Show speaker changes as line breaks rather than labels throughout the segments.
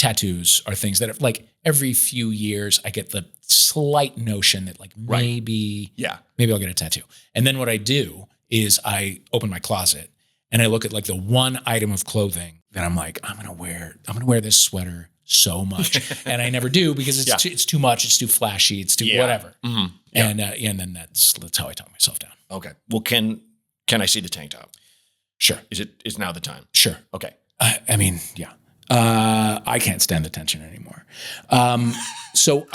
tattoos are things that are like every few years I get the slight notion that like maybe I'll get a tattoo. And then what I do is I open my closet and I look at like the one item of clothing that I'm like, I'm going to wear this sweater so much. And I never do because it's too much. It's too flashy. It's too whatever. Mm-hmm. Yeah. And then that's how I talk myself down.
Okay. Well, can I see the tank top?
Sure.
Is now the time?
Sure.
Okay.
I mean, yeah. I can't stand the tension anymore. So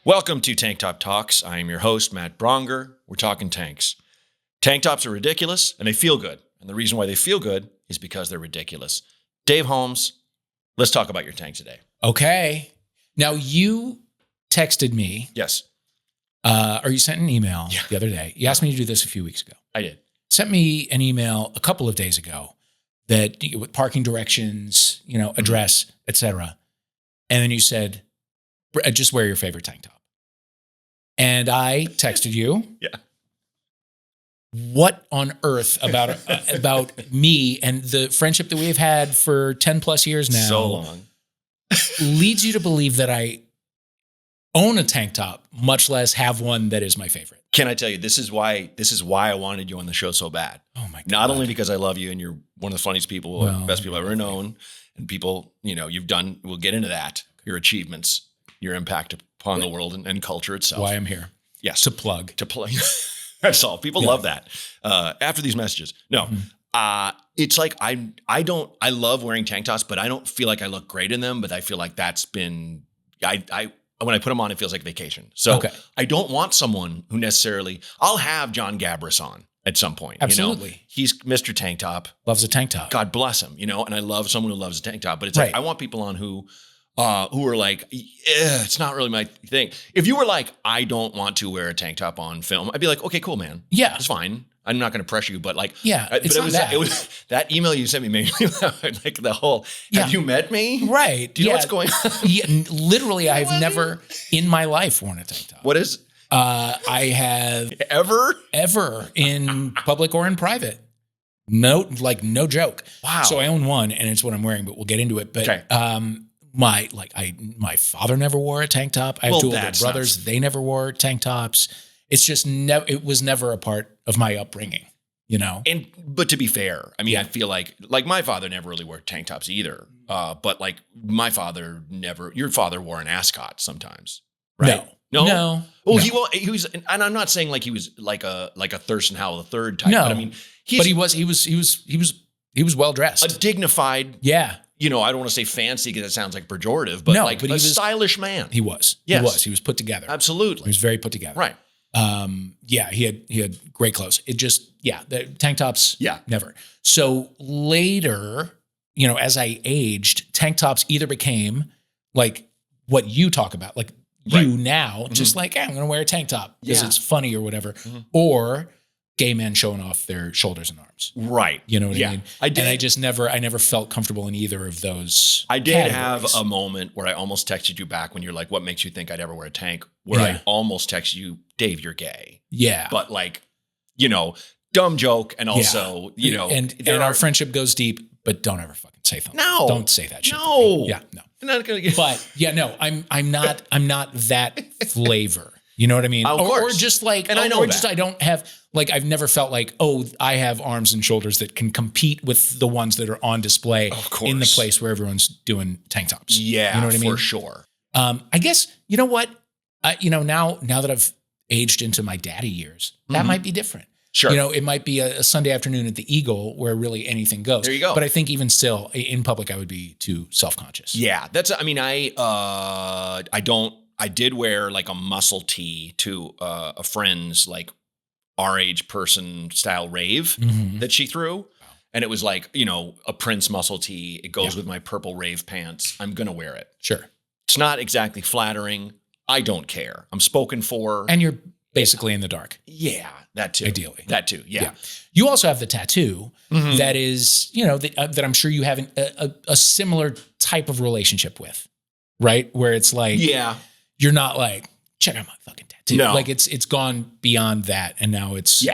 welcome to Tank Top Talks. I am your host, Matt Braunger. We're talking tanks. Tank tops are ridiculous and they feel good. And the reason why they feel good is because they're ridiculous. Dave Holmes, let's talk about your tank today.
Okay. Now you texted me.
Yes.
Or you sent an email the other day. You asked me to do this a few weeks ago.
I did.
Sent me an email a couple of days ago that with parking directions, address, etc. And then you said, just wear your favorite tank top. And I texted you.
Yeah.
What on earth about me and the friendship that we've had for 10 plus years now
so long
leads you to believe that I own a tank top, much less have one that is my favorite?
Can I tell you, this is why I wanted you on the show so bad.
Oh my God.
Not only because I love you and you're one of the funniest people, best people I've ever known, and people, you've done, we'll get into that, your achievements, your impact upon the world and culture itself.
Why I'm here.
Yes.
To plug.
That's all. People love that. After these messages. No. It's like I love wearing tank tops, but I don't feel like I look great in them, but I feel like that's been when I put them on, it feels like vacation. So I don't want someone who necessarily, I'll have John Gabris on at some point.
Absolutely.
He's Mr. Tank Top.
Loves a tank top.
God bless him, and I love someone who loves a tank top, but it's like, I want people on who are like, it's not really my thing. If you were like, I don't want to wear a tank top on film, I'd be like, okay, cool, man.
Yeah.
It's fine. I'm not going to pressure you, but like,
it
was that email you sent me made me like the whole, have you met me?
Right.
Do you know what's going on?
Literally, I've never in my life worn a tank top.
What is?
I have
ever
in public or in private. No joke.
Wow.
So I own one and it's what I'm wearing, but we'll get into it. But, my father never wore a tank top. I have two older brothers. They never wore tank tops. It's just it was never a part of my upbringing,
But to be fair, I mean, I feel like my father never really wore tank tops either. But like my father your father wore an ascot sometimes, right?
No.
Well, he was, and I'm not saying like he was like a Thurston Howell III type.
No,
but I mean,
he was well dressed,
a dignified.
Yeah.
I don't want to say fancy because it sounds like pejorative, but but he was a stylish man.
He was.
Yes.
He was put together.
Absolutely.
He was very put together.
Right.
He had great clothes. It just, the tank tops, never. So later, as I aged, tank tops either became like what you talk about, like you now, just like, I'm going to wear a tank top because it's funny or whatever, or gay men showing off their shoulders and arms.
Right.
You know what I mean?
I did.
And I never felt comfortable in either of those.
I did
categories.
have a moment where I almost texted you back when you're like, what makes you think I'd ever wear a tank? Where I almost texted you, Dave, you're gay.
Yeah.
But like, dumb joke. And also,
and our friendship goes deep, but don't ever fucking say that.
No.
Don't say that shit.
No.
Yeah. No.
I'm not gonna get.
But I'm not that flavor. You know what I mean?
Of course.
Or just like,
and I know that.
I don't have, like, I've never felt like, I have arms and shoulders that can compete with the ones that are on display in the place where everyone's doing tank tops.
Yeah,
you know what I mean?
For sure.
I guess, you know what? Now that I've aged into my daddy years, that might be different.
Sure.
It might be a Sunday afternoon at the Eagle where really anything goes.
There you go.
But I think even still, in public, I would be too self-conscious.
Yeah, I did wear like a muscle tee to a friend's like our age person style rave that she threw. Wow. And it was like, a Prince muscle tee. It goes with my purple rave pants. I'm going to wear it.
Sure.
It's not exactly flattering. I don't care. I'm spoken for.
And you're basically in the dark.
Yeah, that too.
Ideally.
That too, yeah.
You also have the tattoo that is, that I'm sure you have a similar type of relationship with, right? Where it's like, you're not like, check out my fucking tattoo.
No.
Like it's gone beyond that. And now it's,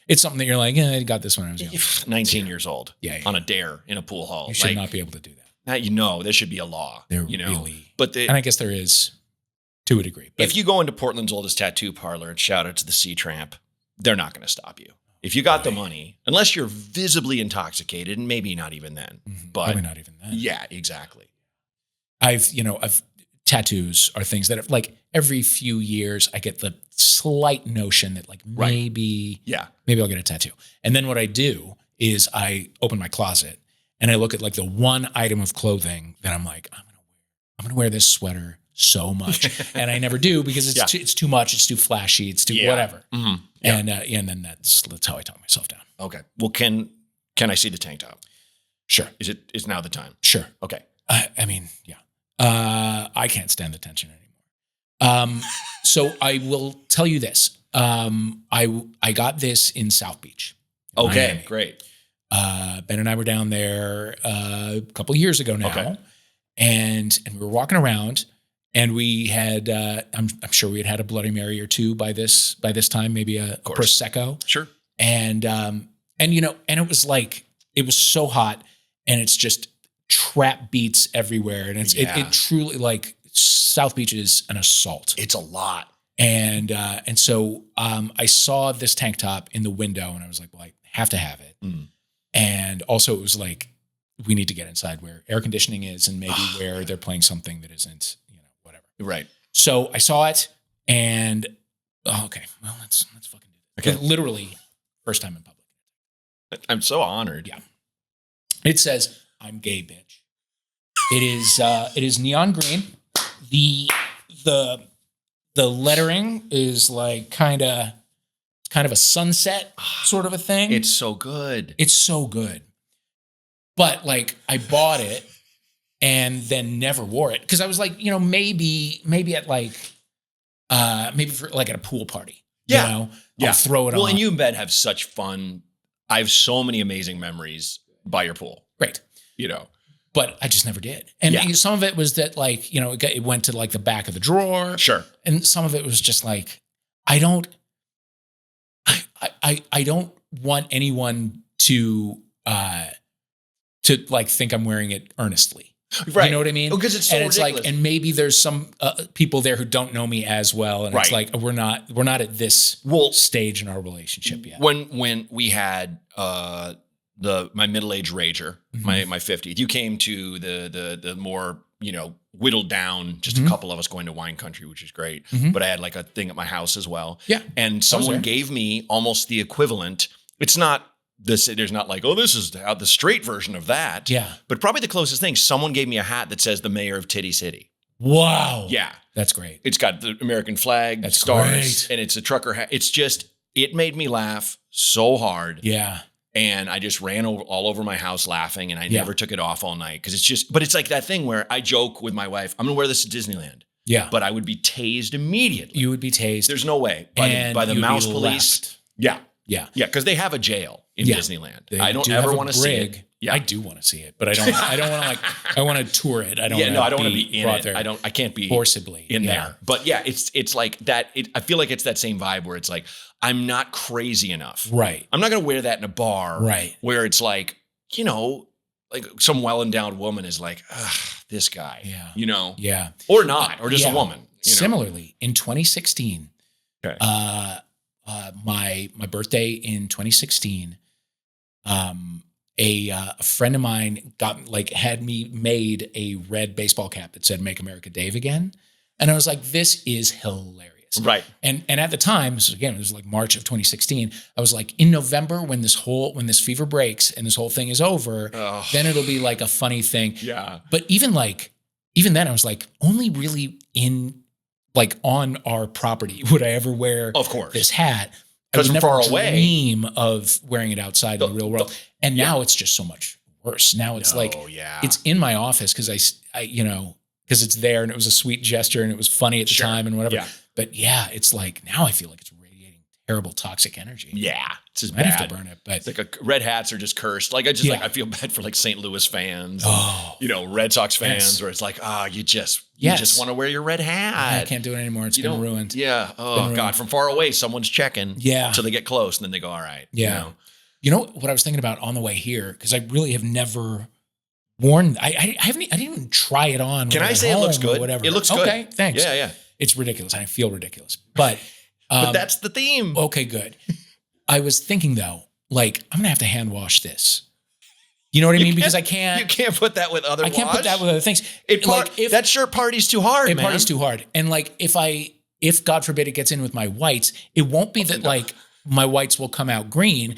It's something that you're like, I got this when I was young.
19 years old.
Yeah.
On a dare in a pool hall.
You should not be able to do that.
Now, there should be a law.
There
you know,
really,
but
and I guess there is to a degree. But
if you go into Portland's oldest tattoo parlor and shout out to the Sea Tramp, they're not going to stop you. If you got the money, unless you're visibly intoxicated, and maybe not even then. But
probably not even then.
Yeah, exactly.
I've tattoos are things that like every few years I get the slight notion that like maybe I'll get a tattoo. And then what I do is I open my closet and I look at like the one item of clothing that I'm like, I'm gonna wear this sweater so much, and I never do because it's too much, it's too flashy, it's too whatever. Mm-hmm. Yeah. And then that's how I talk myself down.
Okay. Well, can I see the tank top?
Sure.
Is now the time?
Sure.
Okay.
I mean, yeah. I can't stand the tension anymore. So I will tell you this. I got this in South Beach.
Okay,
Miami.
Great.
Ben and I were down there a couple of years ago now, and we were walking around, and we had I'm sure we had a Bloody Mary or two by this time, maybe a Prosecco.
Sure.
And it was like it was so hot, and it's just trap beats everywhere, and it truly, like, South Beach is an assault.
It's a lot.
And so I saw this tank top in the window, and I was like, well, I have to have it. And also it was like, we need to get inside where air conditioning is, and maybe where they're playing something that isn't, whatever.
Right.
So I saw it, and okay, well, let's fucking do it. Okay. Literally first time in public.
I'm so honored.
Yeah. It says, "I'm gay, bitch." It is neon green. The lettering is like kind of a sunset sort of a thing.
It's so good.
It's so good. But like, I bought it and then never wore it because I was like, maybe at like maybe for like at a pool party. I'll throw it on.
Well, and you and Ben have such fun. I have so many amazing memories by your pool.
Great. But I just never did. And some of it was that, like, it went to like the back of the drawer.
Sure.
And some of it was just like, I don't want anyone to like think I'm wearing it earnestly.
Right.
You know what I mean?
Because it's so ridiculous.
Like, and maybe there's some people there who don't know me as well. And it's like, we're not at this stage in our relationship yet.
When we had, my middle-aged rager, my 50th, you came to the more, whittled down, just a couple of us going to wine country, which is great. But I had like a thing at my house as well.
Yeah.
And someone gave me almost the equivalent. It's not this, there's not like, oh, this is the straight version of that.
Yeah.
But probably the closest thing, someone gave me a hat that says the mayor of Titty City.
Wow.
Yeah.
That's great.
It's got the American flag, stars, and it's a trucker hat. It's just, it made me laugh so hard.
Yeah.
And I just ran all over my house laughing, and I never took it off all night because it's just, but it's like that thing where I joke with my wife, I'm going to wear this to Disneyland.
Yeah.
But I would be tased immediately.
You would be tased.
There's no way. By the mouse police.
Left.
Yeah.
Yeah.
Yeah. Because they have a jail in Disneyland. I don't ever want to see it.
Yeah. I do want to see it, but I don't want to I want to tour it. I don't want to be in it.
I can't be
forcibly
in there. But yeah, it's like that. I feel like it's that same vibe where it's like, I'm not crazy enough.
Right.
I'm not going to wear that in a bar.
Right.
Where it's like, like some well-endowed woman is like, this guy.
Yeah.
Yeah. Or not, or just a woman.
Similarly, in 2016,
okay.
My birthday in 2016, a friend of mine had me made a red baseball cap that said "Make America Dave Again," and I was like, "This is hilarious."
Right.
And at the time, it was like March of 2016. I was like, in November, when this fever breaks and this whole thing is over, then it'll be like a funny thing.
Yeah.
But even then, I was like, only really on our property would I ever wear this hat. I would never dream of wearing it outside in the real world. And now it's just so much worse. Now it's it's in my office because because it's there and it was a sweet gesture and it was funny at the time and whatever. Yeah. But yeah, it's like, now I feel like it's radiating terrible toxic energy.
Yeah. It's just
I'd
bad.
have to burn it, but
it's like red hats are just cursed. Like I feel bad for like St. Louis fans, and, Red Sox fans, where it's like, you just want to wear your red hat.
I can't do it anymore. It's been ruined.
Yeah. Oh God. From far away, someone's checking.
Yeah.
Until they get close, and then they go, all right.
Yeah. You know what I was thinking about on the way here? Because I really have never worn. I didn't even try it on.
Can I say it looks good?
Whatever.
It looks good.
Okay. Thanks.
Yeah.
It's ridiculous. I feel ridiculous, but
that's the theme.
Okay, good. I was thinking though, like I'm gonna have to hand wash this. You know what I mean? Because I can't.
You can't put that with other.
I can't put that with other things.
That shirt party's too hard.
It party's too hard. And like if God forbid it gets in with my whites, it won't be that like my whites will come out green.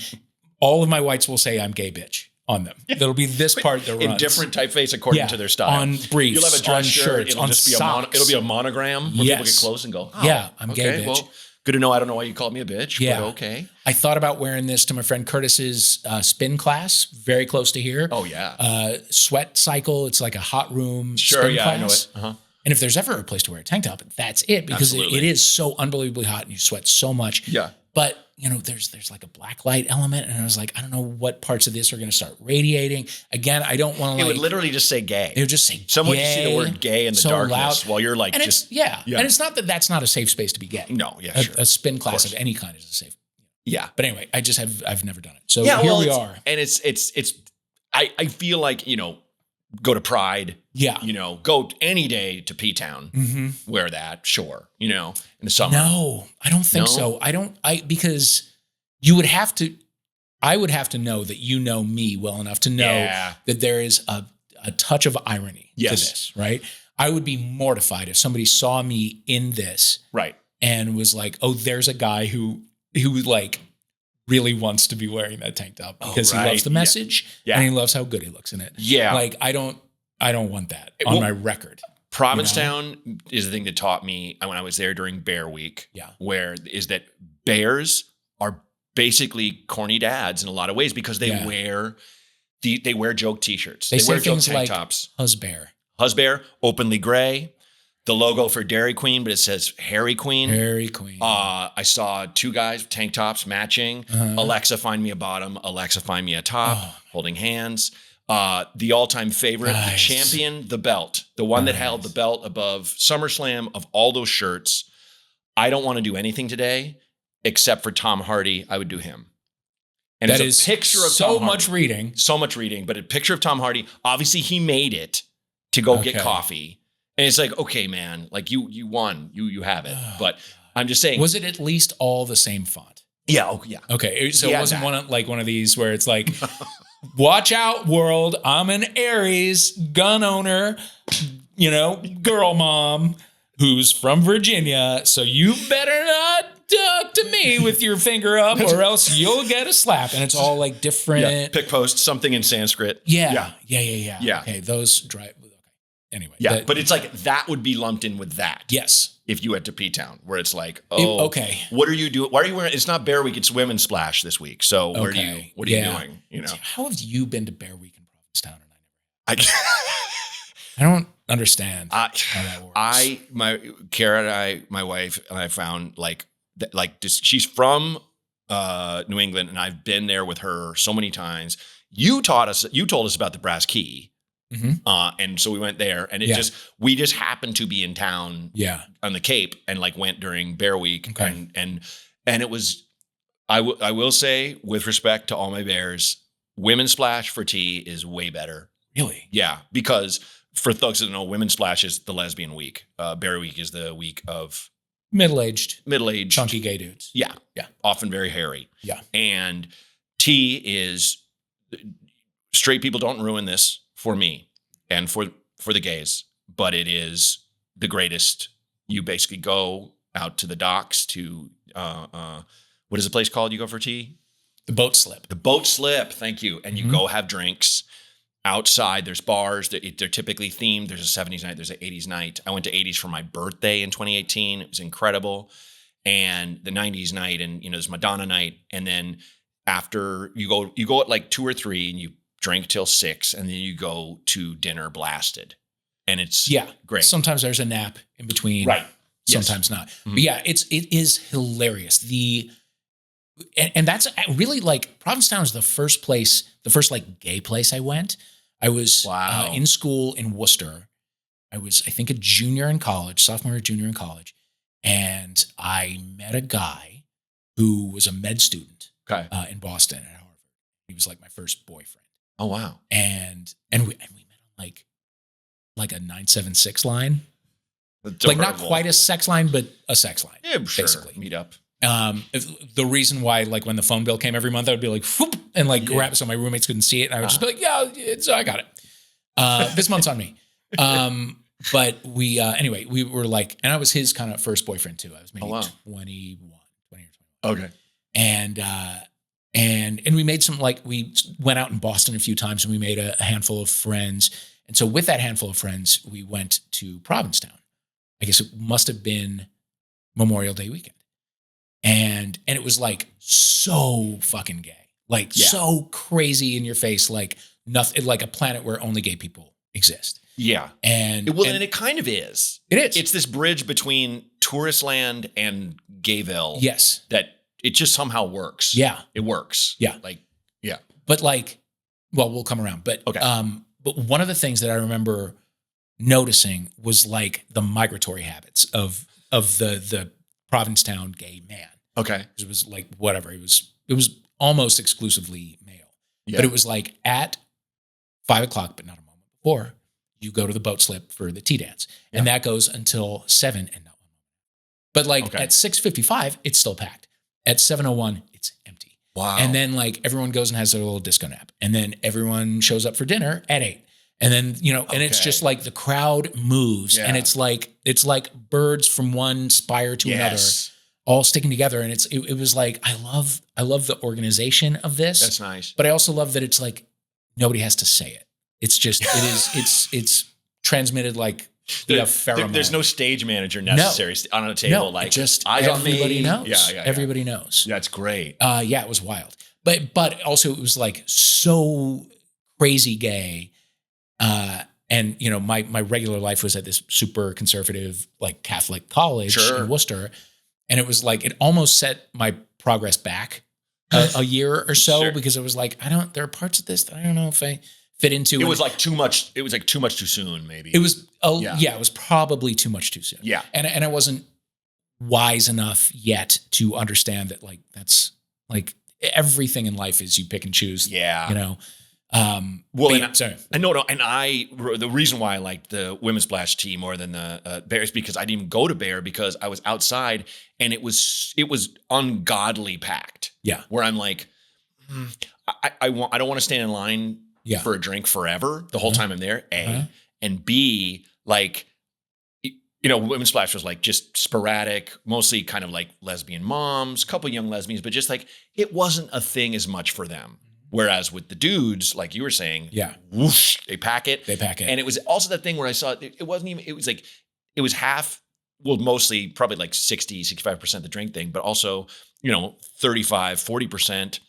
All of my whites will say I'm gay bitch on them. That'll be this part that runs.
In different typeface according to their style.
On briefs,
you'll have a dress shirt. It'll
on
just
socks.
be it'll be a monogram where people get close and go,
I'm gay bitch.
Well, good to know. I don't know why you called me a bitch, but okay.
I thought about wearing this to my friend Curtis's spin class, very close to here.
Oh, yeah.
Sweat cycle. It's like a hot room
spin
class.
I know it. Uh-huh.
And if there's ever a place to wear a tank top, that's it, because it is so unbelievably hot and you sweat so much.
Yeah.
But, there's like a black light element. And I was like, I don't know what parts of this are going to start radiating. Again, I don't want to
It would literally just say gay.
It would just say
Someone
gay.
would see the word gay in the darkness while you're like
and
just.
And it's not that that's not a safe space to be gay.
No, yeah, sure.
A spin class of any kind is a safe.
Yeah.
But anyway, I've never done it. So here we are.
And I feel like, go to Pride.
Yeah.
Go any day to P-Town. Mm-hmm. Wear that, sure. In the summer.
No, I don't think so. Because you would have to, I would have to know that you know me well enough to know that there is a touch of irony to this, right? I would be mortified if somebody saw me in this.
Right.
And was like, oh, there's a guy who like really wants to be wearing that tank top because he loves the message and he loves how good he looks in it. Yeah. Like I don't want that on my record.
Provincetown is the thing that taught me when I was there during Bear Week. Yeah. Where is that bears are basically corny dads in a lot of ways because they wear joke t-shirts.
They
wear
joke
tank
like
tops.
Husbear,
openly gray. The logo for Dairy Queen, but it says Harry Queen.
Harry Queen.
I saw two guys, tank tops matching. Alexa, find me a bottom. Alexa, find me a top. Holding hands. The all-time favorite, the champion, the belt. The one that held the belt above SummerSlam of all those shirts. I don't want to do anything today except for Tom Hardy. I would do him. And
that
it's a picture of
so
Tom Hardy.
So much reading,
but a picture of Tom Hardy. Obviously, he made it to go get coffee. And it's like, okay, man, like you won, you have it. But I'm just saying.
Was it at least all the same font?
Yeah. Oh, yeah.
Okay. So it wasn't one of these where it's like, watch out, world. I'm an Aries gun owner, girl mom who's from Virginia. So you better not duck to me with your finger up or else you'll get a slap. And it's all like different.
Yeah. Pick post, something in Sanskrit.
Yeah. Okay. Those drive. Anyway.
Yeah, but it's like that would be lumped in with that.
Yes.
If you went to P-Town, where it's like,
okay.
What are you doing? Why are you wearing? It's not Bear Week, it's Women's Splash this week. So what are you doing?
How have you been to Bear Week in Provincetown? I don't understand how that works.
Kara my wife and I found she's from New England, and I've been there with her so many times. You told us about the Brass Key. Mm-hmm. And so we went there, and we just happened to be in town on the Cape and went during Bear Week. Okay. And it was, I will say, with respect to all my bears, Women's Splash for tea is way better.
Really?
Yeah. Because for thugs that don't know, Women's Splash is the lesbian week. Bear Week is the week of
middle-aged,
chunky
gay dudes.
Yeah. Yeah. Often very hairy.
Yeah.
And tea is, straight people don't ruin this for me and for the gays, but it is the greatest. You basically go out to the docks to, what is the place called you go for tea?
The Boat Slip.
The Boat Slip, thank you. And you go have drinks outside. There's bars. They're typically themed. There's a 70s night. There's an 80s night. I went to 80s for my birthday in 2018. It was incredible. And the 90s night, and there's Madonna night. And then after you go at 2 or 3 and you drink till 6, and then you go to dinner blasted. And it's great.
Sometimes there's a nap in between.
Right.
Sometimes not. Mm-hmm. But it is hilarious. The and that's really like Provincetown is the first like gay place I went. I was in school in Worcester. I was, I think, a junior in college, sophomore or junior in college. And I met a guy who was a med student in Boston at Harvard. He was like my first boyfriend.
Oh, wow.
And we met on like a 976 line. Like not quite a sex line, but a sex line.
Yeah, sure.
Basically.
Meet up.
The reason why, like when the phone bill came every month, I would be like, whoop, and like grab it so my roommates couldn't see it. And I would just be like, yeah, I got it. This month's on me. But anyway, we were like, and I was his kind of first boyfriend too. I was maybe 20 or 21.
Okay.
And we made some, like, we went out in Boston a few times and we made a handful of friends. And so with that handful of friends, we went to Provincetown. I guess it must have been Memorial Day weekend. And it was like so fucking gay, like so crazy in your face, like nothing, like a planet where only gay people exist.
Yeah.
And
it kind of is.
It is.
It's this bridge between tourist land and Gayville.
Yes.
That it just somehow works.
Yeah.
It works.
Yeah.
Like, yeah.
But like, well, we'll come around. But
okay.
But one of the things that I remember noticing was like the migratory habits of the Provincetown gay man.
Okay.
It was like whatever. It was almost exclusively male. Yeah. But it was like at 5 o'clock, but not a moment before, you go to the boat slip for the tea dance. Yeah. And that goes until 7 and not 1 moment. But like at 6:55, it's still packed. At 7:01, it's empty.
Wow.
And then like everyone goes and has their little disco nap. And then everyone shows up for dinner at 8. And then, and it's just like the crowd moves and it's like birds from one spire to another, all sticking together. And it was like, I love the organization of this.
That's nice.
But I also love that it's like, nobody has to say it. It's just, it's transmitted like pheromone.
There's no stage manager necessary on a table. Like
just
eyes
everybody knows.
Yeah.
Everybody knows.
That's great.
It was wild. But also it was like so crazy gay. And my regular life was at this super conservative, like Catholic college in Worcester. And it was like, it almost set my progress back a year or so because it was like, there are parts of this that I don't know if I fit into.
It was like too much. It was like too much too soon, maybe.
It was, it was probably too much too soon.
Yeah.
And I wasn't wise enough yet to understand that like, that's like everything in life is you pick and choose.
Yeah. The reason why I liked the women's splash tee more than the Bear is because I didn't even go to Bear because I was outside and it was ungodly packed.
Yeah.
Where I'm like, I don't want to stand in line for a drink forever the whole time I'm there. And B, like, women's splash was like just sporadic, mostly kind of like lesbian moms, couple young lesbians, but just like it wasn't a thing as much for them. Whereas with the dudes, like you were saying, whoosh, they pack it. And it was also that thing where I saw it wasn't even, it was like, it was half, well, mostly probably like 65% the drink thing, but also, 35, 40%.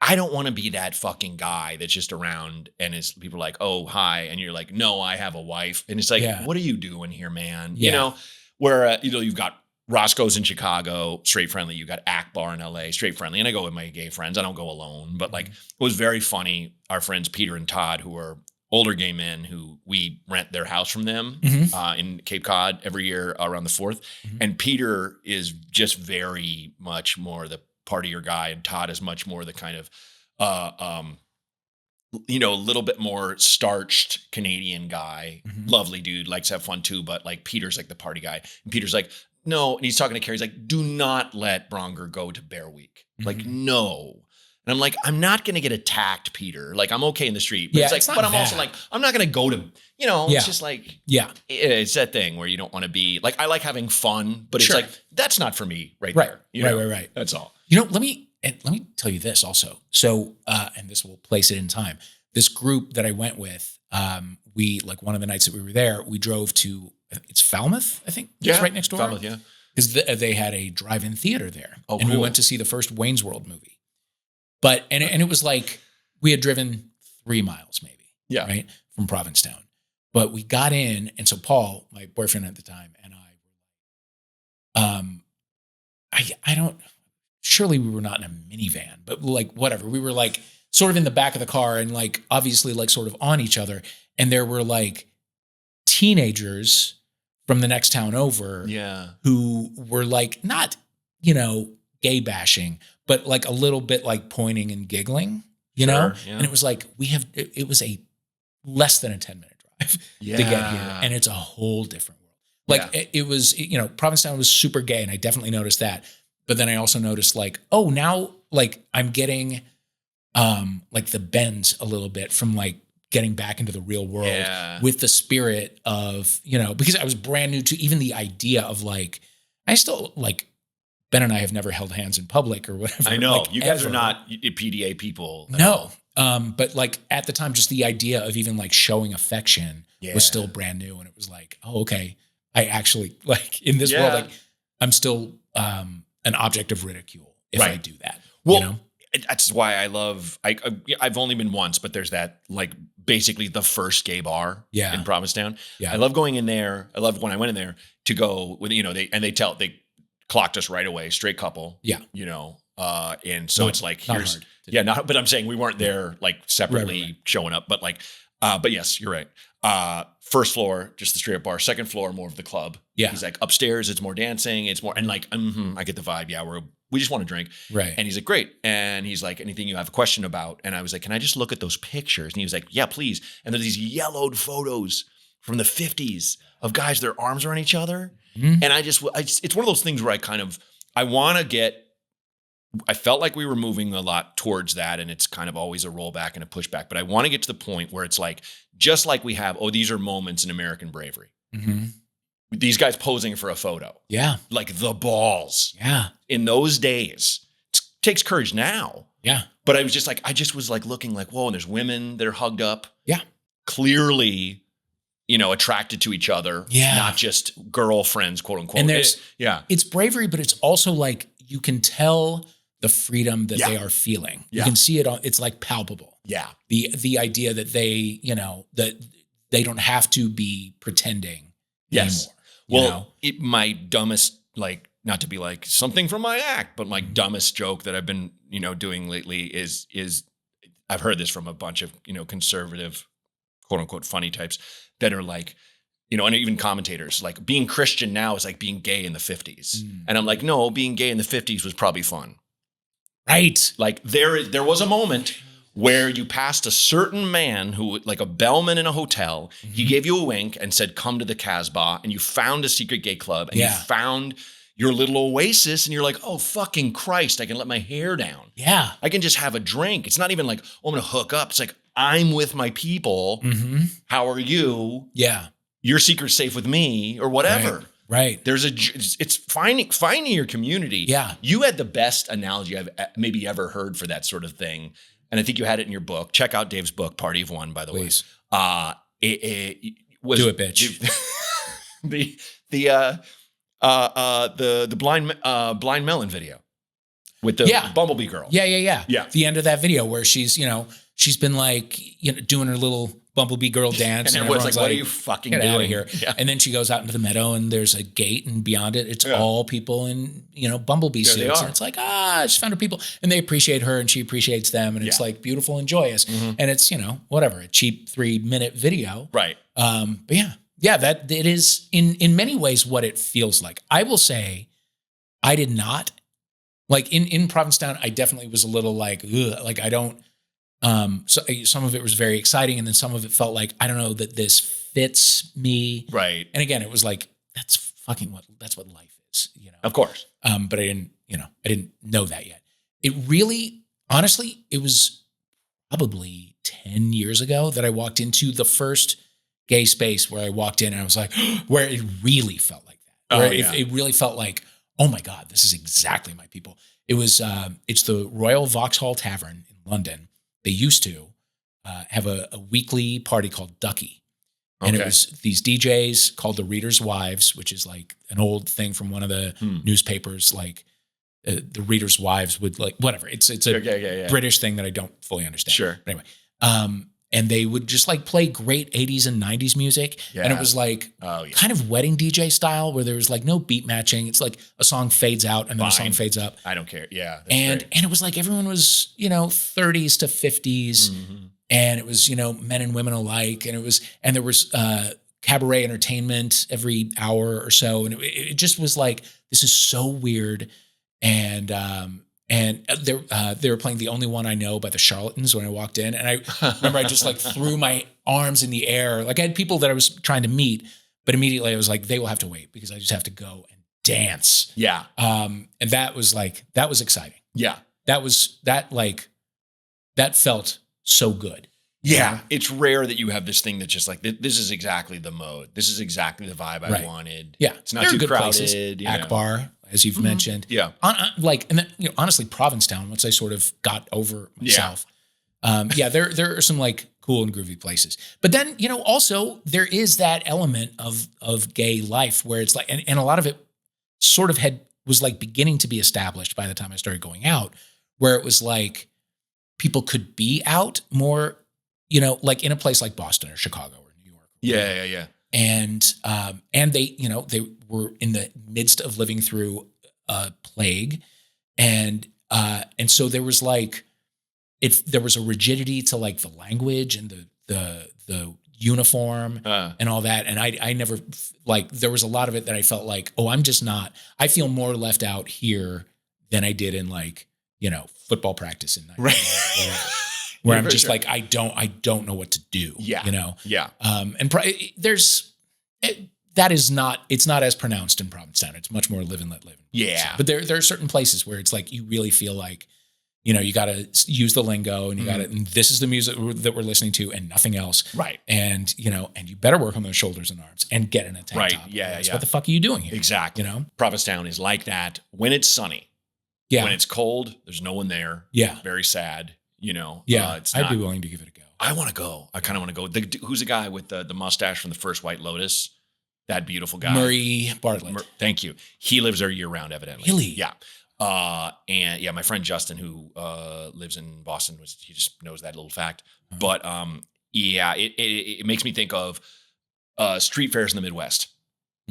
I don't want to be that fucking guy that's just around and people are like, oh, hi. And you're like, no, I have a wife. And it's like, what are you doing here, man? Where, you've got Roscoe's in Chicago, straight friendly. You got Akbar in LA, straight friendly. And I go with my gay friends. I don't go alone. But like, it was very funny. Our friends Peter and Todd, who are older gay men who we rent their house from them in Cape Cod every year around the 4th. Mm-hmm. And Peter is just very much more the partier guy. And Todd is much more the kind of, a little bit more starched Canadian guy. Mm-hmm. Lovely dude, likes to have fun too. But like Peter's like the party guy. And Peter's like, no, and he's talking to Carrie. He's like, do not let Braunger go to Bear Week. Mm-hmm. Like, no. And I'm like, I'm not going to get attacked, Peter. Like, I'm okay in the street. But it's like, but I'm also like, I'm not going to go to, it's just like, it's that thing where you don't want to be like, I like having fun, but it's like, that's not for me there.
Right.
That's all.
Let me tell you this also. So, and this will place it in time. This group that I went with, we, like one of the nights that we were there, we drove to, it's Falmouth, I think.
Yeah.
It's right next door.
Falmouth, yeah.
Because they had a drive-in theater there.
Oh,
and
cool.
we went to see the first Wayne's World movie. But, and it was like, we had driven 3 miles maybe.
Yeah.
Right? From Provincetown. But we got in, and so Paul, my boyfriend at the time, and I surely we were not in a minivan, but like whatever. We were like sort of in the back of the car and like obviously like sort of on each other. And there were like teenagers from the next town over who were like not, gay bashing, but like a little bit like pointing and giggling, you know? Yeah. And it was like, it was a less than a 10-minute drive to get here. And it's a whole different world. Like it was, Provincetown was super gay and I definitely noticed that. But then I also noticed like, oh, now like I'm getting like the bends a little bit from like getting back into the real world with the spirit of, because I was brand new to even the idea of like, I still like, Ben and I have never held hands in public or whatever.
I know.
Like,
you guys are not PDA people.
No. But like at the time, just the idea of even like showing affection was still brand new. And it was like, oh, okay. I actually like in this world, like I'm still an object of ridicule if I do that.
Well, that's why I love, I've only been once, but there's that like basically the first gay bar in Provincetown. Yeah. I love going in there. I love when I went in there to go with, they clocked us right away, straight couple. Yeah. And so it's like, here's, but I'm saying we weren't there like separately showing up, but like, but yes, you're right. First floor, just the straight up bar. Second floor, more of the club. Yeah. He's like upstairs, it's more dancing. It's more, and like, I get the vibe. Yeah. We just want to drink. Right. And he's like, great. And he's like, anything you have a question about? And I was like, can I just look at those pictures? And he was like, yeah, please. And there's these yellowed photos from the 50s of guys, their arms around each other. Mm-hmm. And it's one of those things where I felt like we were moving a lot towards that. And it's kind of always a rollback and a pushback, but I want to get to the point where it's like, just like we have, these are moments in American bravery. Mm-hmm. These guys posing for a photo. Yeah. Like the balls. Yeah. In those days, it takes courage now. Yeah. But I was like looking like, whoa, and there's women that are hugged up. Yeah. Clearly, attracted to each other. Yeah. Not just girlfriends, quote unquote.
And it's bravery, but it's also like, you can tell the freedom that they are feeling. You can see it it's like palpable. Yeah. The idea that they, that they don't have to be pretending anymore.
Well, my dumbest, like, not to be like something from my act, but my dumbest joke that I've been, doing lately is I've heard this from a bunch of, conservative, quote unquote, funny types that are like, and even commentators, like being Christian now is like being gay in the 50s. Mm. And I'm like, no, being gay in the 50s was probably fun. Right. Like there was a moment where you passed a certain man who, like a bellman in a hotel, he gave you a wink and said, come to the Casbah, and you found a secret gay club and you found your little oasis and you're like, oh, fucking Christ, I can let my hair down. Yeah. I can just have a drink. It's not even like, oh, I'm going to hook up. It's like, I'm with my people. Mm-hmm. How are you? Yeah. Your secret's safe with me or whatever. Right. It's finding your community. Yeah. You had the best analogy I've maybe ever heard for that sort of thing. And I think you had it in your book. Check out Dave's book, Party of One, by the way. It was
do it, bitch.
The blind melon video with the Bumblebee girl.
Yeah. The end of that video where she's been like doing her little Bumblebee girl dance,
and everyone's like, "What are you fucking doing
out of here?" Yeah. And then she goes out into the meadow, and there's a gate, and beyond it, it's all people in Bumblebee suits, and it's like, she found her people, and they appreciate her, and she appreciates them, and it's like beautiful and joyous, and it's whatever, a cheap 3-minute video, right? But that it is in many ways what it feels like. I will say, I did not like in Provincetown. I definitely was a little like, ugh, like I don't. So some of it was very exciting, and then some of it felt like, I don't know that this fits me. Right. And again, it was like, that's what life is,
Of course.
But I didn't know that yet. It really, honestly, it was probably 10 years ago that I walked into the first gay space where I walked in and I was like, where it really felt like that. Where it really felt like, oh my God, this is exactly my people. It was, it's the Royal Vauxhall Tavern in London. They used to have a weekly party called Ducky. And it was these DJs called the Reader's Wives, which is like an old thing from one of the newspapers. Like the Reader's Wives would like, whatever. It's a British thing that I don't fully understand. Sure. But anyway. and they would just like play great 80s and 90s music. Yeah. And it was like kind of wedding DJ style where there was like no beat matching. It's like a song fades out and then a song fades up.
I don't care. Yeah.
And it was like everyone was, 30s to 50s. Mm-hmm. And it was, men and women alike. And there was cabaret entertainment every hour or so. And it just was like, this is so weird. And they were playing The Only One I Know by the Charlatans when I walked in. And I remember I just like threw my arms in the air. Like I had people that I was trying to meet, but immediately I was like, they will have to wait because I just have to go and dance.
Yeah.
And that was exciting.
Yeah.
That felt so good.
Yeah. It's rare that you have this thing that's just like, this is exactly the mode. This is exactly the vibe I wanted.
Yeah.
It's not too crowded.
Places. Akbar, as you've mentioned.
Yeah.
And then, honestly, Provincetown, once I sort of got over myself. Yeah. There are some like cool and groovy places. But then, also there is that element of gay life where it's like, and a lot of it sort of was like beginning to be established by the time I started going out, where it was like people could be out more, like in a place like Boston or Chicago or New York.
Yeah.
And they, they were in the midst of living through a plague. And so there was like, there was a rigidity to like the language and the uniform and all that. And I never like, there was a lot of it that I felt like, I feel more left out here than I did in like, football practice in 1990 where I'm just like, I don't know what to do.
Yeah.
Yeah. It's not as pronounced in Provincetown. It's much more live and let live.
Yeah.
But there are certain places where it's like, you really feel like, you got to use the lingo and and this is the music that we're listening to and nothing else.
Right.
And, and you better work on those shoulders and arms and get in a tank top.
Yeah.
What the fuck are you doing here?
Exactly. Provincetown is like that when it's sunny.
Yeah.
When it's cold, there's no one there.
Yeah.
Very sad.
I'd be willing to give it a go.
I want to go. I kind of want to go. Who's the guy with the mustache from the first White Lotus? That beautiful guy.
Murray Bartlett.
Thank you. He lives there year round, evidently.
Really?
Yeah. And my friend Justin, who lives in Boston, he just knows that little fact. Uh-huh. But it makes me think of street fairs in the Midwest,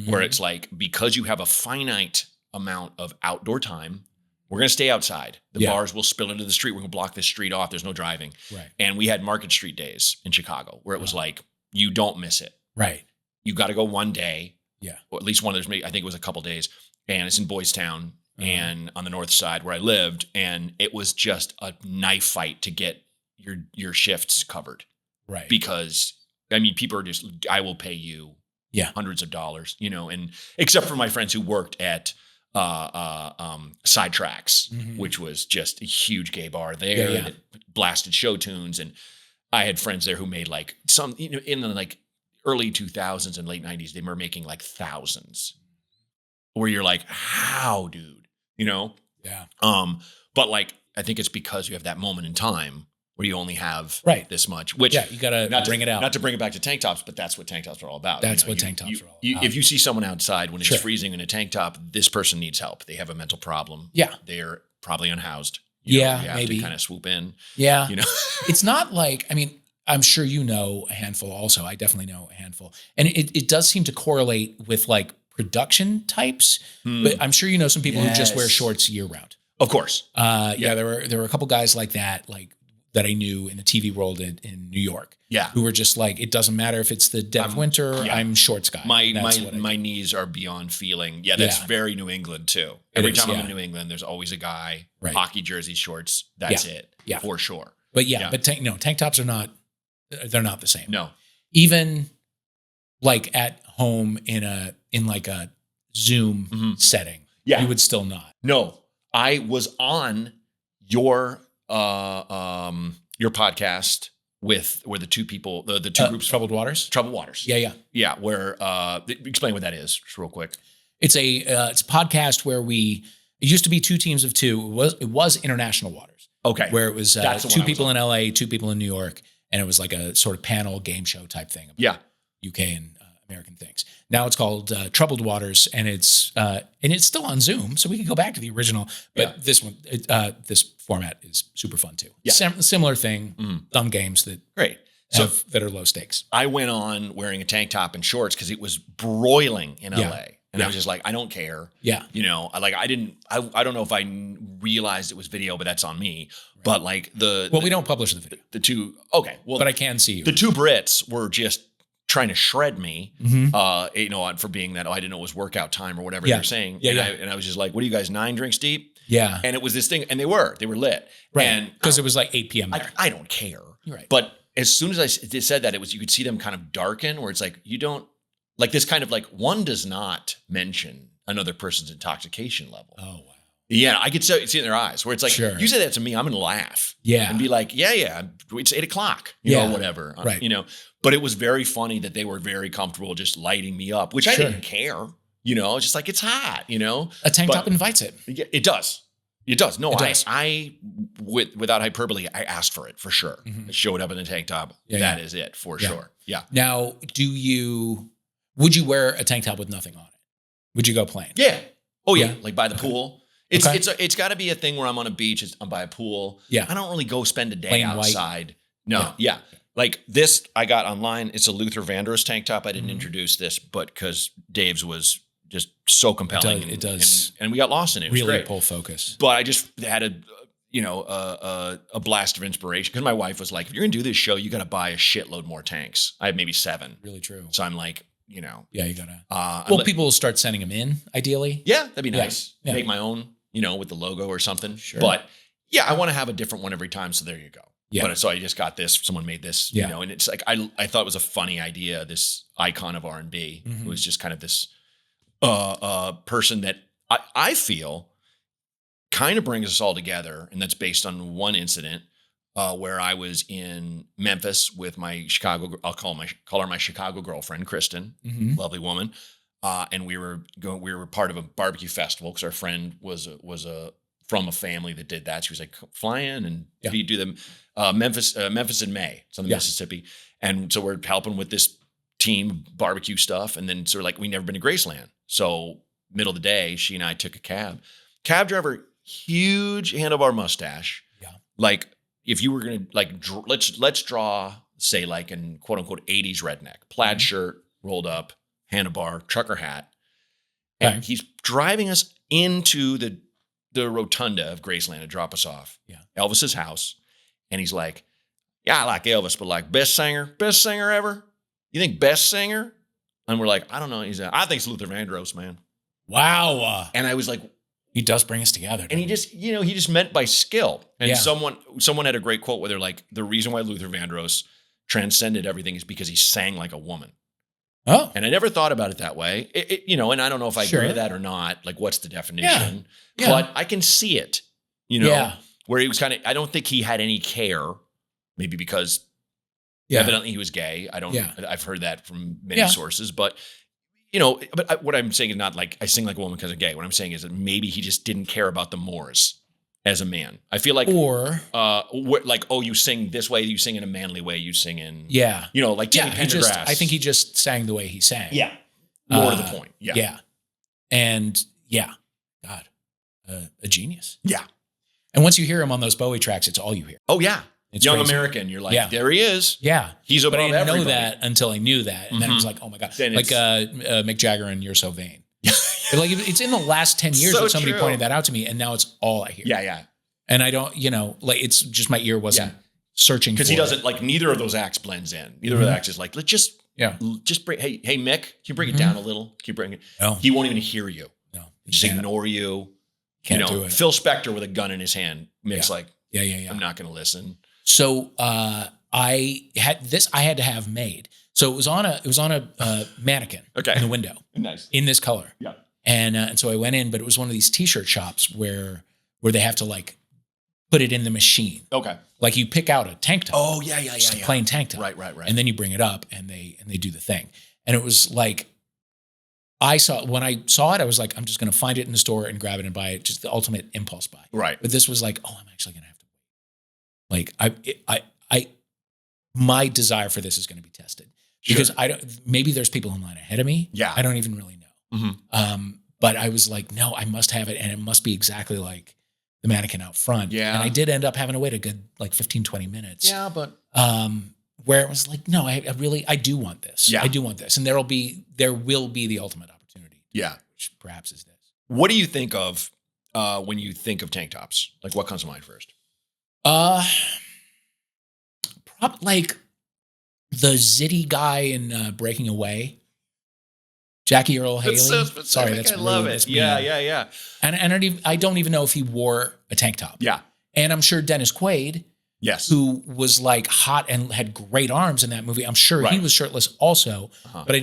where it's like, because you have a finite amount of outdoor time, we're going to stay outside. The bars will spill into the street. We're going to block this street off. There's no driving.
Right.
And we had Market Street days in Chicago where it was like, you don't miss it.
Right.
You got to go one day.
Yeah.
Or at least one of those, I think it was a couple days. And it's in Boys Town and on the north side where I lived. And it was just a knife fight to get your shifts covered.
Right.
Because, people are just, I will pay you hundreds of dollars, and except for my friends who worked at Sidetracks, which was just a huge gay bar there that blasted show tunes. And I had friends there who made like some, in the like early 2000s and late 90s, they were making like thousands where you're like, how, dude,
Yeah.
But like, I think it's because you have that moment in time where you only have this much, which
you got to bring it out.
Not to bring it back to tank tops, but that's what tank tops are all about.
That's what tank tops are all about.
If you see someone outside when it's freezing in a tank top, this person needs help. They have a mental problem.
Yeah.
They're probably unhoused.
You
have
maybe
to kind of swoop in.
Yeah. It's not like, I'm sure a handful also. I definitely know a handful. And it does seem to correlate with like production types, but I'm sure some people who just wear shorts year round.
Of course.
There were a couple guys like that, that I knew in the TV world in New York.
Yeah.
Who were just like, it doesn't matter if it's the dead of winter, I'm shorts guy.
My knees are beyond feeling. Yeah, that's very New England too. Every time I'm in New England, there's always a guy, hockey jersey, shorts. That's it. Yeah. For sure.
But tank tops are not, they're not the same.
No.
Even like at home in like a Zoom setting, you would still not.
No. I was on your podcast where the two people, the two groups,
Troubled Waters.
Yeah. Where explain what that is, just real quick.
It's a podcast where it used to be two teams of two. It was International Waters.
Okay.
Where it was two people in LA, two people in New York, and it was like a sort of panel game show type thing about UK and American things. Now it's called Troubled Waters, and it's still on Zoom, so we can go back to the original. But this one, this format is super fun too. Yeah. Similar thing, dumb games that.
Great.
that are low stakes.
I went on wearing a tank top and shorts because it was broiling in LA. And I was just like, I don't care.
Yeah.
You know, I don't know if I realized it was video, but that's on me. Right. But like
we don't publish the video.
The two, okay. Well,
but I can see you.
The two Brits were just trying to shred me, you know, for being that, I didn't know it was workout time or whatever they're saying. And I was just like, what are you guys, 9 drinks deep?
Yeah.
And it was this thing, and they were lit.
Right.
And
because it was like 8 p.m. there.
I don't care.
Right.
But as soon as I said that, you could see them kind of darken, where it's like, you don't, like this kind of like, one does not mention another person's intoxication level. Oh, wow. Yeah, I could see it in their eyes, where it's like, you say that to me, I'm going to laugh. Yeah. And be like, it's 8 o'clock, you know, whatever.
Right.
You know, but it was very funny that they were very comfortable just lighting me up, which I didn't care. You know, it's just like, it's hot, you know.
A tank top invites it.
It does. It does. No,
it does.
I without hyperbole, I asked for it for sure. Mm-hmm. I showed up in a tank top. That is it for sure. Yeah.
Now, would you wear a tank top with nothing on it? Would you go plain?
Yeah. Oh yeah. Like by the pool. It's got to be a thing where I'm on a beach. I'm by a pool. Yeah. I don't really go spend a day plain outside. White. No. Yeah. Like this, I got online. It's a Luther Vandross tank top. I didn't introduce this, but because Dave's was just so compelling.
It does.
And we got lost in it. It was
really
great.
Pull focus.
But I just had a blast of inspiration, because my wife was like, if you're going to do this show, you got to buy a shitload more tanks. I have maybe 7.
Really true.
So I'm like, you know.
Yeah, you got to. People will start sending them in, ideally.
Yeah, that'd be nice. Yeah. Make my own, you know, with the logo or something. Sure. But yeah, I want to have a different one every time. So there you go. Yeah. But so I just got this. Someone made this, you know, and it's like, I thought it was a funny idea. This icon of R&B. It was just kind of this person that I feel kind of brings us all together. And that's based on one incident where I was in Memphis with my Chicago, I'll call her my Chicago girlfriend, Kristen, lovely woman. And we were part of a barbecue festival, because our friend was from a family that did that. She was like, fly in and do them. Memphis in May. It's on the Mississippi. And so we're helping with this team barbecue stuff. And then sort of like, we never been to Graceland. So middle of the day, she and I took a cab. Cab driver, huge handlebar mustache. Yeah. Like if you were going to like, let's draw, say like in quote unquote 80s redneck, plaid shirt, rolled up, handlebar, trucker hat. And he's driving us into the rotunda of Graceland to drop us off. Yeah. Elvis's house. And he's like, yeah, I like Elvis, but like best singer ever? You think best singer? And we're like, I don't know. He's like, I think it's Luther Vandross, man.
Wow.
And I was like,
he does bring us together.
And he just meant by skill. And someone had a great quote where they're like, the reason why Luther Vandross transcended everything is because he sang like a woman. Oh. And I never thought about it that way. You know, and I don't know if I agree with that or not. Like, what's the definition? Yeah. But I can see it, you know, where he was kind of, I don't think he had any care, maybe because evidently he was gay. I've heard that from many sources, but you know, what I'm saying is not like I sing like a woman because I'm gay. What I'm saying is that maybe he just didn't care about the mores as a man. I feel like, you sing this way, you sing in a manly way, you sing in, you know, like Timmy Pendergrass.
I think he just sang the way he sang.
Yeah. More to the point. Yeah.
Yeah. And God, a genius.
Yeah.
And once you hear him on those Bowie tracks, it's all you hear.
Oh yeah.
It's
Young
crazy.
American. You're like, there he is.
Yeah.
He's above everybody.
But I didn't know that until I knew that. And then it was like, oh my God. Then like Mick Jagger and You're So Vain. Like it's in the last 10 years that somebody pointed that out to me, and now it's all I hear.
Yeah, yeah.
And I don't, you know, like it's just my ear wasn't searching for it.
Because he doesn't, like neither of those acts blends in. Neither of the acts is like, let's just bring, hey Mick, can you bring it down a little? Can you bring it? No. He won't even hear you. No. Just ignore you.
Can't do it.
Phil Spector with a gun in his hand. Mick's like, I'm not going to listen.
So I had to have made. So it was on a mannequin in the window.
Nice.
In this color.
Yeah.
And so I went in, but it was one of these t-shirt shops where they have to like put it in the machine.
Okay.
Like you pick out a tank top.
Oh yeah.
Just a plain tank top.
Right.
And then you bring it up and they do the thing. And it was like, when I saw it, I was like, I'm just going to find it in the store and grab it and buy it. Just the ultimate impulse buy.
Right.
But this was like, oh, I'm actually going to have to wait. Like my desire for this is going to be tested because maybe there's people in line ahead of me.
Yeah.
I don't even really know. Mm-hmm. But I was like, no, I must have it. And it must be exactly like the mannequin out front.
Yeah.
And I did end up having to wait a good like 15, 20 minutes.
Yeah. But
where it was like, no, I do want this.
Yeah.
I do want this. And there will be the ultimate opportunity.
Yeah.
Which perhaps is this.
What do you think of when you think of tank tops? Like what comes to mind first?
Like the zitty guy in Breaking Away. Jackie Earl Haley.
That's so specific.
Sorry, that's
I love
rude.
it. Yeah.
And I don't even know if he wore a tank top.
Yeah.
And I'm sure Dennis Quaid,
yes,
who was like hot and had great arms in that movie, I'm sure he was shirtless also. But I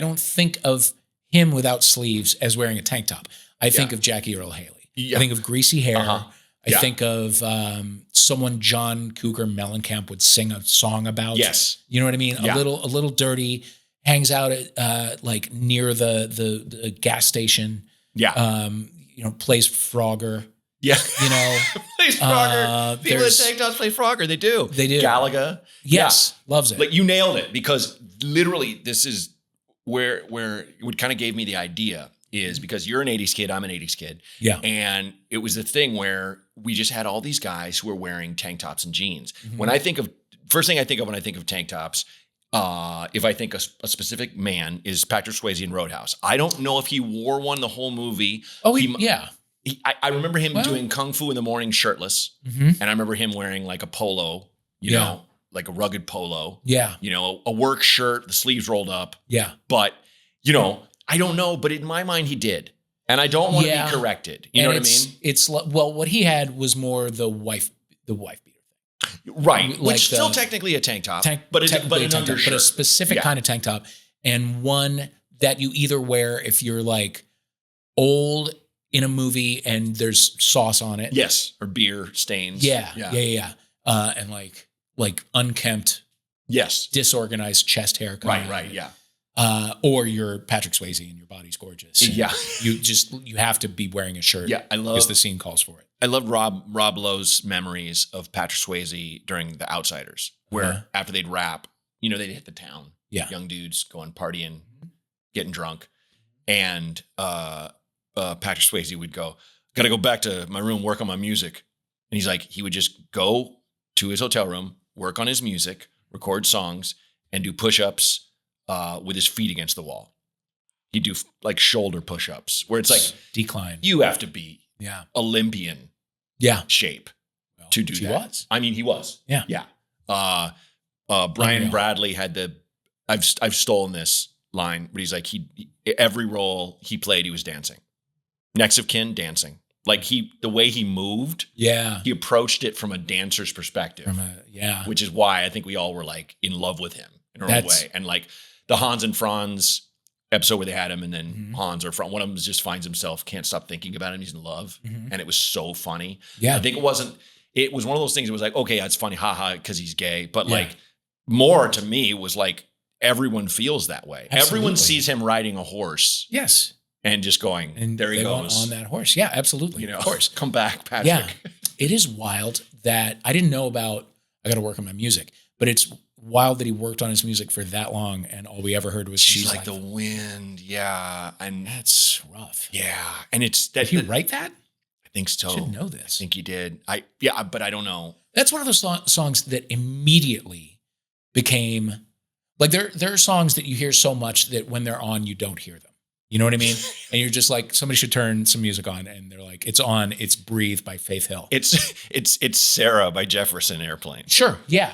don't think of him without sleeves as wearing a tank top. I think of Jackie Earl Haley. Yeah. I think of greasy hair. I think of someone John Cougar Mellencamp would sing a song about.
Yes.
You know what I mean? A little dirty, hangs out at like near the gas station.
Yeah.
Plays Frogger.
Yeah.
Plays
Frogger. People in tank tops play Frogger. They do. Galaga.
Yes. Loves it.
Like you nailed it, because literally this is where it kind of gave me the idea is because you're an 80s kid, I'm an 80s kid.
Yeah.
And it was the thing where we just had all these guys who were wearing tank tops and jeans. When I think of, first thing I think of when I think of tank tops, if I think a specific man is Patrick Swayze in Roadhouse. I don't know if he wore one the whole movie.
Oh, yeah.
I remember him doing Kung Fu in the morning shirtless. And I remember him wearing like a polo, you know, like a rugged polo.
Yeah.
A work shirt, the sleeves rolled up.
Yeah.
But, I don't know, but in my mind he did. And I don't want to be corrected. You know what I mean?
It's what he had was more the wife beater thing.
Right.
Like
which still technically a tank top, but an undershirt.
But a specific kind of tank top, and one that you either wear if you're like old in a movie and there's sauce on it.
Yes. Or beer stains.
Yeah. And like unkempt.
Yes.
Disorganized chest hair.
Right. Yeah.
Or you're Patrick Swayze and your body's gorgeous.
Yeah.
You have to be wearing a shirt.
Yeah.
because the scene calls for it.
I love Rob Lowe's memories of Patrick Swayze during The Outsiders, where after they'd rap, they'd hit the town.
Yeah.
Young dudes going partying, getting drunk. And Patrick Swayze would go, got to go back to my room, work on my music. And he's like, he would just go to his hotel room, work on his music, record songs, and do push-ups with his feet against the wall. He'd do like shoulder push-ups where it's like
decline.
You have to be Olympian shape to do that. He was. I mean, he was.
Yeah.
Yeah. Brian Bradley had I've stolen this line, but he's like, every role he played, he was dancing. Next of kin, dancing. Like the way he moved, he approached it from a dancer's perspective. Which is why I think we all were like in love with him in our own way. And like the Hans and Franz episode where they had him, and then Hans or Franz, one of them just finds himself, can't stop thinking about him. He's in love. And it was so funny. Yeah. I think it was one of those things. It was like, okay, it's funny. Haha. Cause he's gay. But like more to me was like, everyone feels that way. Absolutely. Everyone sees him riding a horse.
Yes.
And just going, and there he goes.
On that horse. Yeah, absolutely.
Of course. Come back, Patrick.
Yeah. It is wild that I didn't know about, I got to work on my music, but it's wild that he worked on his music for that long. And all we ever heard was
She's Like the Wind. Yeah. And
that's rough.
Yeah. And it's that.
Did he write that?
I think so.
I should know this.
I think he did. But I don't know. That's
one of those songs that immediately became like, there are songs that you hear so much that when they're on, you don't hear them. You know what I mean? And you're just like, somebody should turn some music on, and they're like, it's on. It's Breathe by Faith Hill.
It's Sarah by Jefferson Airplane.
Sure. Yeah.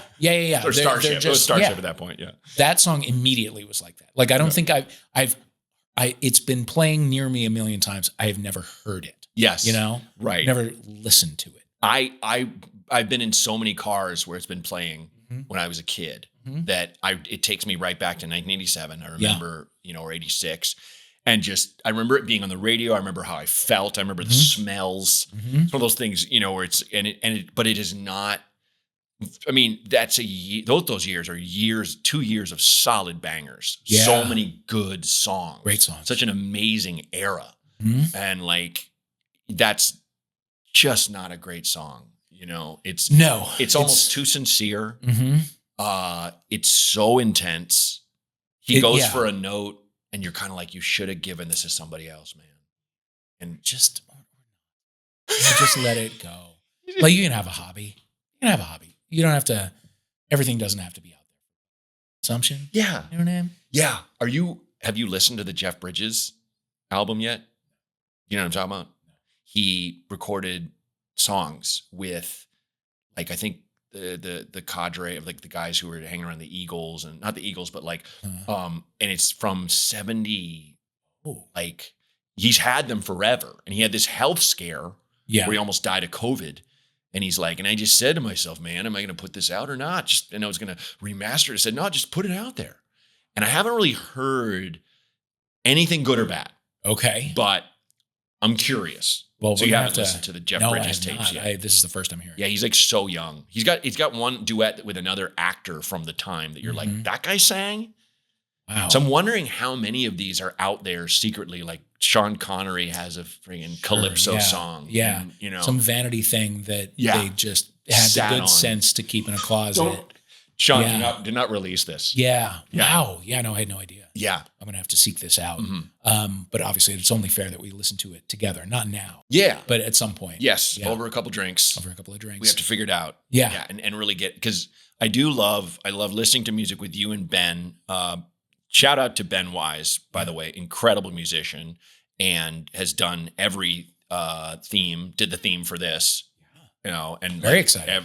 Or Starship. It was Starship at that point. Yeah.
That song immediately was like that. Like, I don't think it's been playing near me a million times. I have never heard it.
Yes.
Right. Never listened to it.
I've been in so many cars where it's been playing when I was a kid that it takes me right back to 1987. I remember, or 86. And I remember it being on the radio. I remember how I felt. I remember the smells. It's one of those things, where but it is not. I mean, that's those years are 2 years of solid bangers. Yeah. So many good songs,
great songs,
such an amazing era, and like that's just not a great song. It's almost too sincere. It's so intense. He goes for a note. And you're kind of like, you should have given this to somebody else, man. And
just let it go. Like, you can have a hobby. You don't have to, everything doesn't have to be out Assumption.
Yeah.
You know what I mean?
Yeah. Have you listened to the Jeff Bridges album yet? You know what I'm talking about? He recorded songs with, like, I think the cadre of like the guys who were hanging around the Eagles, and not the Eagles, but like, and it's from 70. Like, he's had them forever, and he had this health scare where he almost died of COVID. And he's like, and I just said to myself, man, am I going to put this out or not? And I was going to remaster it. I said, no, just put it out there. And I haven't really heard anything good or bad.
Okay.
But I'm curious.
Well,
so you haven't listened to the Jeff Bridges tapes yet?
This is the first I'm hearing.
Yeah, he's like so young. He's got one duet with another actor from the time that you're like, that guy sang?
Wow.
So I'm wondering how many of these are out there secretly. Like Sean Connery has a freaking Calypso song.
Yeah.
And, you know,
some vanity thing that they just had the good sense to keep in a closet.
Sean did not release this.
Yeah. Wow. Yeah, no, I had no idea.
Yeah.
I'm going to have to seek this out. But obviously it's only fair that we listen to it together. Not now.
Yeah.
But at some point.
Yes. Yeah. Over a couple of drinks.
We
have to figure it out.
Yeah.
And really because I love listening to music with you and Ben. Shout out to Ben Wise, by the way, incredible musician, and has done every did the theme for this, you know, and
very excited.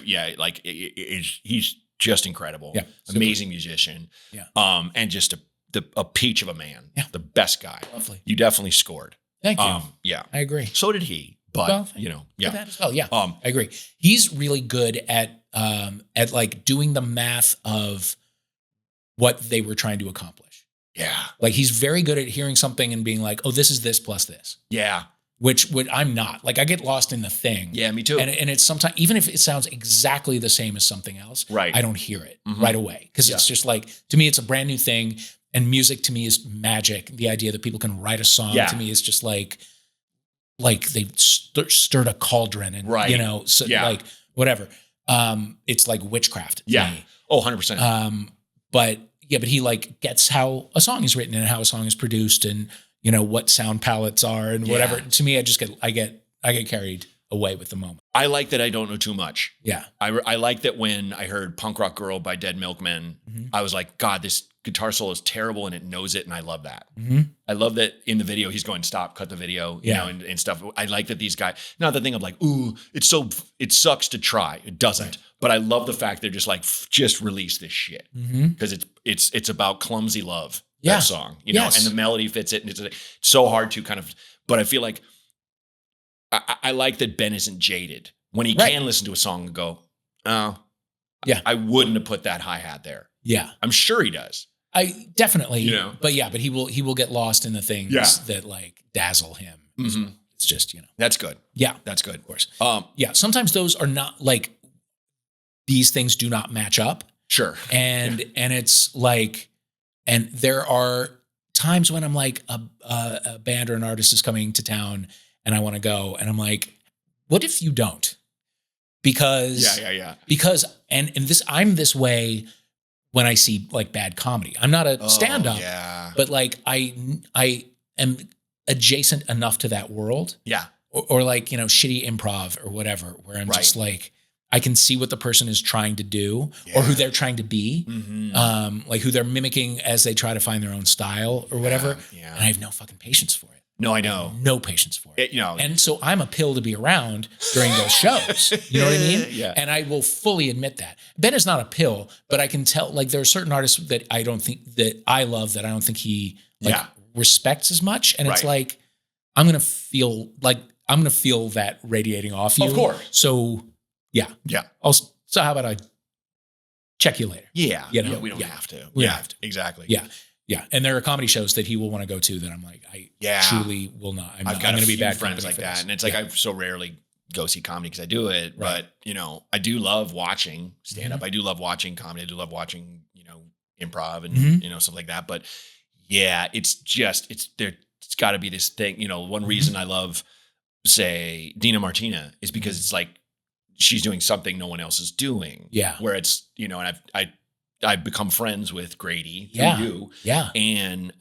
He's just incredible.
Yeah.
Amazing musician.
Yeah.
And just a peach of a man.
Yeah.
The best guy.
Lovely.
You definitely scored.
Thank you.
Yeah.
I agree.
So did he. But
that as well. Yeah. I agree. He's really good at like doing the math of what they were trying to accomplish.
Yeah.
Like he's very good at hearing something and being like, oh, this is this plus this.
Yeah.
Which I'm not. Like I get lost in the thing.
Yeah, me too.
And it's sometimes, even if it sounds exactly the same as something else,
right,
I don't hear it right away. Because it's just like, to me, it's a brand new thing. And music to me is magic. The idea that people can write a song to me is just like they've stirred a cauldron and, you know, so like whatever. It's like witchcraft.
Yeah.
Me.
Oh, 100%.
But he like gets how a song is written and how a song is produced and, you know, what sound palettes are and whatever. To me, I get carried away with the moment.
I like that I don't know too much.
Yeah.
I like that when I heard Punk Rock Girl by Dead Milkmen, I was like, God, this guitar solo is terrible and it knows it. And I love that. I love that in the video, he's going, stop, cut the video, you know, and stuff. I like that these guys, not the thing of like, ooh, it sucks to try. It doesn't. Right. But I love the fact they're just like, just release this shit. Because it's about clumsy love, that song, you know, and the melody fits it. And it's so hard to kind of, but I feel like, I like that Ben isn't jaded when he can listen to a song and go, oh, I wouldn't have put that hi-hat there. Yeah. I'm sure he does.
I definitely, you know, but he will get lost in the things that like dazzle him. Well. It's just, you know,
that's good.
Yeah.
That's good.
Of course. Sometimes those are not like, these things do not match up.
Sure.
And it's like, and there are times when I'm like a band or an artist is coming to town and I want to go and I'm like, what if you don't? Because, because, and this, I'm this way when I see like bad comedy. I'm not a stand-up, but like I am adjacent enough to that world. Yeah. Or like, you know, shitty improv or whatever, where I'm just like, I can see what the person is trying to do or who they're trying to be, like who they're mimicking as they try to find their own style or whatever. And I have no fucking patience for it.
No, I know.
No patience for it.
You know,
and so I'm a pill to be around during those shows. You know what I mean? Yeah. And I will fully admit that. Ben is not a pill, but I can tell, like, there are certain artists that I don't think, that I love, that I don't think he like respects as much. And it's like, I'm going to feel that radiating off you.
Of course.
So yeah. So how about I check you later?
Yeah.
You know?
We don't have to.
We don't have to.
Exactly.
Yeah. Yeah. And there are comedy shows that he will want to go to that I'm like, I truly will not. I'm going to be bad
friends like that. And it's like, I so rarely go see comedy because I do it, but you know, I do love watching stand up. I do love watching comedy. I do love watching, you know, improv and, you know, stuff like that. But yeah, it's gotta be this thing. You know, one reason I love, say, Dina Martina is because it's like, she's doing something no one else is doing. Yeah. Where it's, you know, and I've become friends with Grady through you. Yeah. And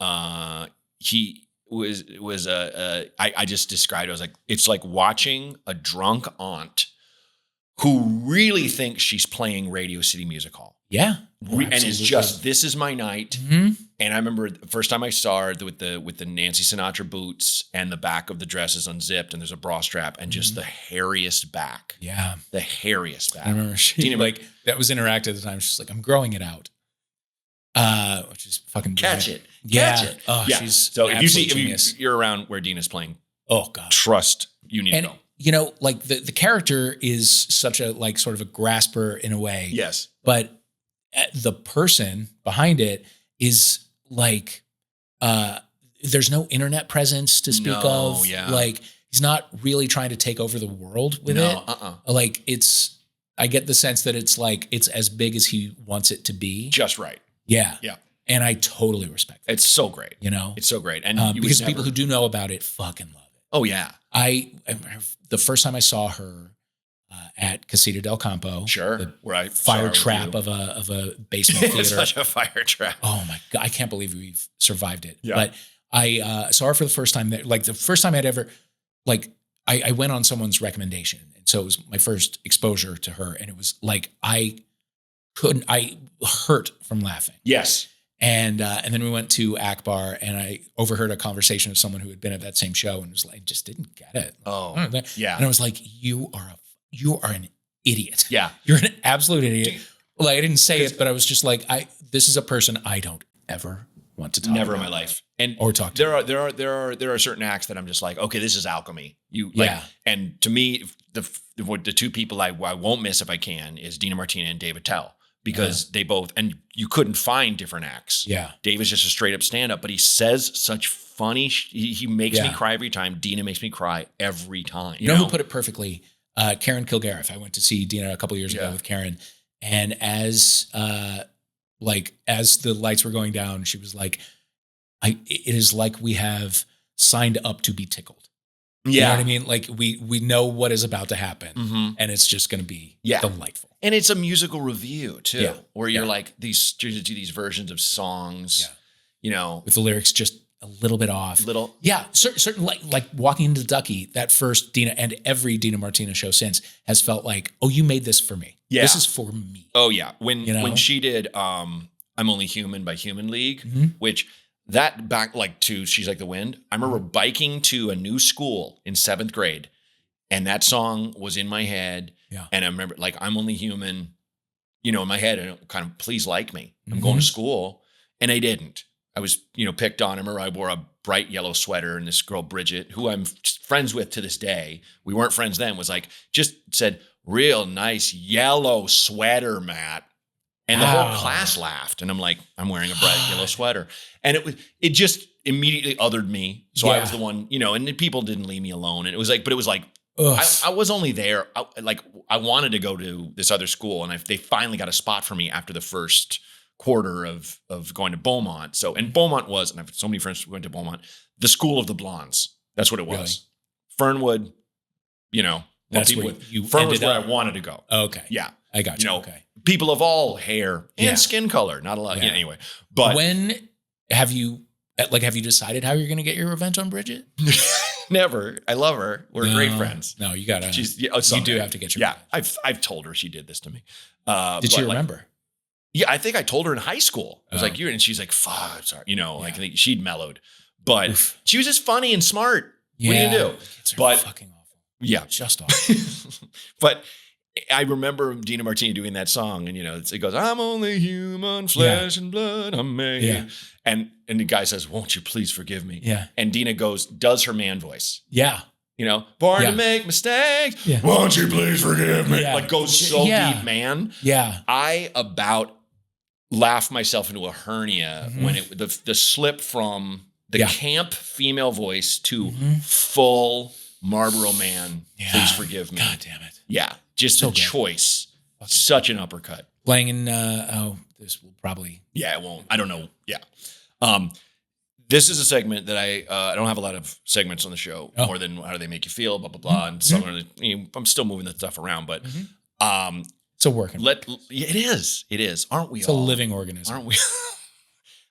he was I just described it. I was like, it's like watching a drunk aunt who really thinks she's playing Radio City Music Hall.
Yeah.
And is just, this is my night.
Mm-hmm.
And I remember the first time I saw her with the Nancy Sinatra boots and the back of the dress is unzipped and there's a bra strap and just the hairiest back.
Yeah.
The hairiest back.
I remember she that was interactive at the time. She's like, I'm growing it out. Which is fucking
catch
brilliant.
it. Catch it.
Oh, yeah. She's
so
if
you're around where Dina's playing,
oh God.
Trust you need to go.
You know, like the character is such a like sort of a grasper in a way.
Yes.
But the person behind it is like, there's no internet presence to speak of.
Yeah.
Like he's not really trying to take over the world with it. Like I get the sense that it's like, it's as big as he wants it to be.
Just right.
Yeah.
Yeah.
And I totally respect that.
It's so great.
You know?
It's so great. And
because people who do know about it fucking love it.
Oh yeah.
The first time I saw her at Casita del Campo,
where I
fire trap of a basement theater.
Such a fire trap.
Oh my God, I can't believe we've survived it.
Yeah.
But I saw her for the first time there. Like the first time I'd ever, like I went on someone's recommendation, and so it was my first exposure to her, and it was like I hurt from laughing.
Yes.
And then we went to Akbar, and I overheard a conversation with someone who had been at that same show and was like, just didn't get it.
Oh, yeah.
And I was like, you are an idiot.
Yeah.
You're an absolute idiot. Like I didn't say it, but I was just like, this is a person I don't ever want to talk
Never
about.
in my life.
Or talk to.
There are certain acts that I'm just like, okay, this is alchemy. And to me, the two people I won't miss if I can is Dina Martina and Dave Attell. Because they both, and you couldn't find different acts.
Yeah.
Dave is just a straight up stand up, but he says such funny, he makes me cry every time. Dina makes me cry every time.
You know who put it perfectly? Karen Kilgariff. I went to see Dina a couple years ago with Karen. And as the lights were going down, she was like, it is like we have signed up to be tickled.
Yeah.
You know what I mean? Like we know what is about to happen and it's just going to be delightful.
And it's a musical review too, where you're like do these versions of songs, with
the lyrics just a little bit off. Certain like walking into Ducky, that first Dina and every Dina Martina show since has felt like, oh, you made this for me.
Yeah.
This is for me.
Oh yeah. When she did I'm Only Human by Human League, which that back to She's Like the Wind. I remember biking to a new school in 7th grade, and that song was in my head.
Yeah.
And I remember I'm Only Human, in my head, and kind of please like me. I'm going to school. And I didn't. I was, picked on. I remember I wore a bright yellow sweater, and this girl, Bridget, who I'm friends with to this day, we weren't friends then, was like, just said, real nice yellow sweater, Matt. And the whole class laughed. And I'm like, I'm wearing a bright yellow sweater. And it just immediately othered me. So I was the one, and people didn't leave me alone. And it was like, I was only there. I wanted to go to this other school, and they finally got a spot for me after the first quarter of going to Beaumont. So, and Beaumont was, and I have so many friends who went to Beaumont, the school of the blondes. That's what it was. Really? Fernwood,
that's where
Fernwood was where I wanted to go.
Okay.
Yeah.
I got you. Okay.
People of all hair and skin color, not a lot. Yeah. Anyway, but
when have you decided how you're going to get your revenge on Bridget?
Never. I love her. We're great friends.
No, you gotta.
You
do have to get your.
Yeah, I've told her she did this to me.
Did she remember?
Yeah, I think I told her in high school. I was like, and she's like, "Fuck, I'm sorry." I think she'd mellowed, but she was just funny and smart. Yeah. What do you do? But
fucking awful.
Yeah,
just awful.
But I remember Dina Martina doing that song, and it goes, "I'm only human, flesh and blood, I'm made."
Yeah.
And the guy says, "Won't you please forgive me?"
Yeah.
And Dina does her man voice.
Yeah.
Born to make mistakes.
Yeah.
Won't you please forgive me?
Yeah.
Goes so deep, man.
Yeah.
I about laughed myself into a hernia when the slip from the camp female voice to full Marlboro Man. Yeah. Please forgive me.
God damn it.
Yeah. Just so the choice. Such an uppercut.
Playing in, this will probably.
Yeah, it won't. I don't know. Yeah. This is a segment that I don't have a lot of segments on the show more than how do they make you feel, blah, blah, blah. And some I'm still moving that stuff around, but
it's a working.
It is. It is. Aren't we
all? It's a living organism.
Aren't we?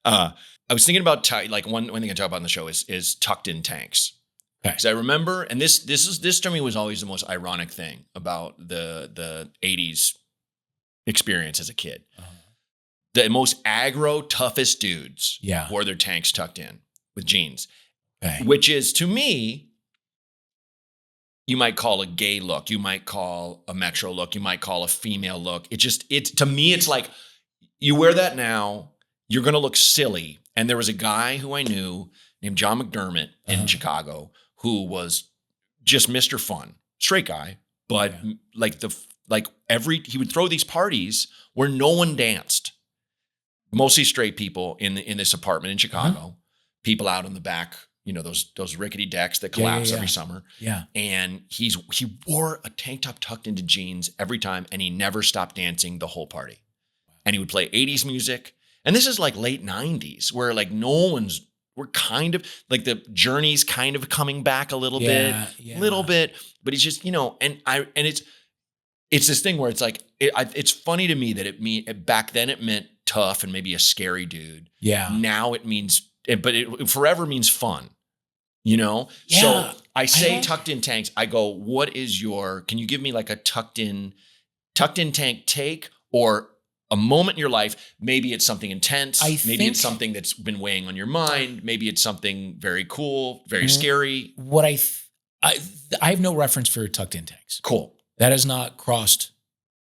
I was thinking about one thing I talk about in the show is tucked in tanks.
Okay.
Because I remember, and this to me was always the most ironic thing about the 80s experience as a kid. The most aggro, toughest dudes wore their tanks tucked in with jeans, which is, to me, you might call a gay look. You might call a metro look. You might call a female look. To me, it's like, you wear that now, you're going to look silly. And there was a guy who I knew named John McDermott in Chicago who was just Mr. Fun, straight guy, but he would throw these parties where no one danced. Mostly straight people in this apartment in Chicago, people out in the back, those rickety decks that collapse every summer. Yeah. And he wore a tank top tucked into jeans every time, and he never stopped dancing the whole party. And he would play 80s music. And this is like late 90s, where like we're kind of like the Journey's kind of coming back a little bit, but it's just, it's this thing where it's like, it's funny to me that back then it meant tough and maybe a scary dude. Yeah. Now it means, but it forever means fun, Yeah. So I say tucked in tanks. I go, can you give me like a tucked in tank take, or a moment in your life? Maybe it's something intense. Maybe it's something that's been weighing on your mind. Maybe it's something very cool, very scary.
What I have no reference for tucked in tanks.
Cool.
That has not crossed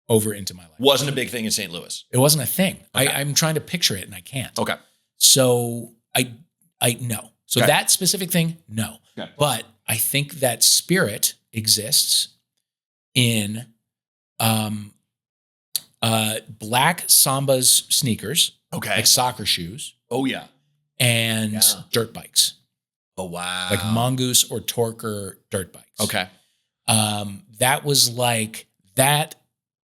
over into my life.
Wasn't a big thing in St. Louis.
It wasn't a thing. Okay. I'm trying to picture it and I can't.
Okay.
So I no. So that specific thing, no. Okay. But I think that spirit exists in black Sambas sneakers. Okay. Like soccer shoes.
Oh yeah.
And dirt bikes.
Oh wow.
Like Mongoose or Torker dirt bikes.
Okay.
That was like that.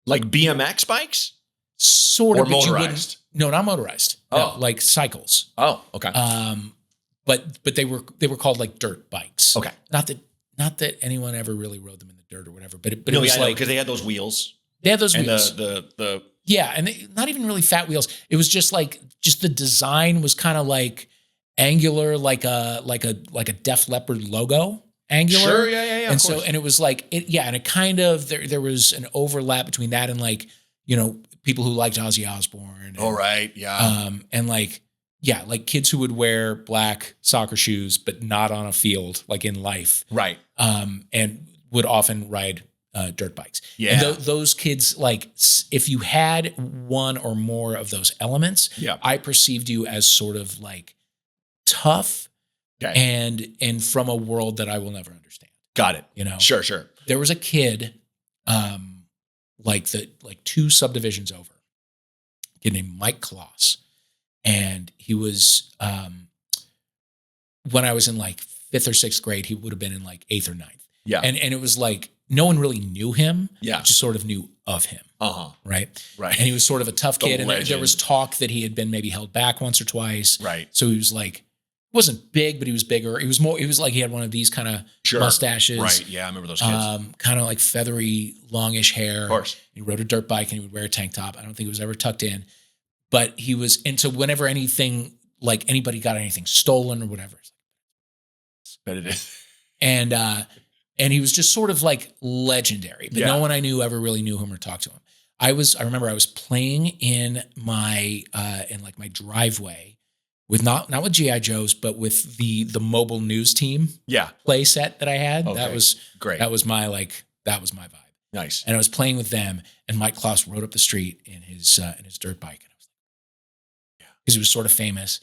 Like BMX bikes?
Sort of.
Or motorized?
No, not motorized.
Oh.
No, like cycles.
Oh, okay.
But they were called like dirt bikes.
Okay.
Not that anyone ever really rode them in the dirt or whatever, but it was like,
because they had those wheels.
They had those
and
wheels.
The
and not even really fat wheels. It was just the design was kind of like angular, like a Def Leppard logo. Angular.
Sure, yeah.
And so, and it was like, and it kind of, there was an overlap between that and like, people who liked Ozzy Osbourne.
Oh, right. Yeah.
And like kids who would wear black soccer shoes, but not on a field, like in life.
Right.
And would often ride dirt bikes.
Yeah.
And those kids, like, if you had one or more of those elements, I perceived you as sort of like tough. Okay. And from a world that I will never understand.
Got it. Sure.
There was a kid, like 2 subdivisions over, a kid named Mike Kloss. And he was, when I was in like 5th or 6th grade, he would have been in like 8th or 9th. Yeah. And it was like, no one really knew him. Yeah. Just sort of knew of him. Right.
Right.
And he was sort of a tough kid. And there was talk that he had been maybe held back once or twice.
Right.
So he was like, wasn't big, but he was bigger. He was like, he had one of these kind of mustaches.
Right. Yeah. I remember those kids.
Kind of like feathery, longish hair.
Of course.
He rode a dirt bike and he would wear a tank top. I don't think it was ever tucked in, but he was, and so whenever anything, like anybody got anything stolen or whatever.
Bet it is.
And he was just sort of like legendary, but no one I knew ever really knew him or talked to him. I remember I was playing in my driveway with not with G.I. Joes, but with the mobile news team play set that I had. Okay. That was great. That was my vibe.
Nice.
And I was playing with them, and Mike Kloss rode up the street in his dirt bike. And I was like, because he was sort of famous.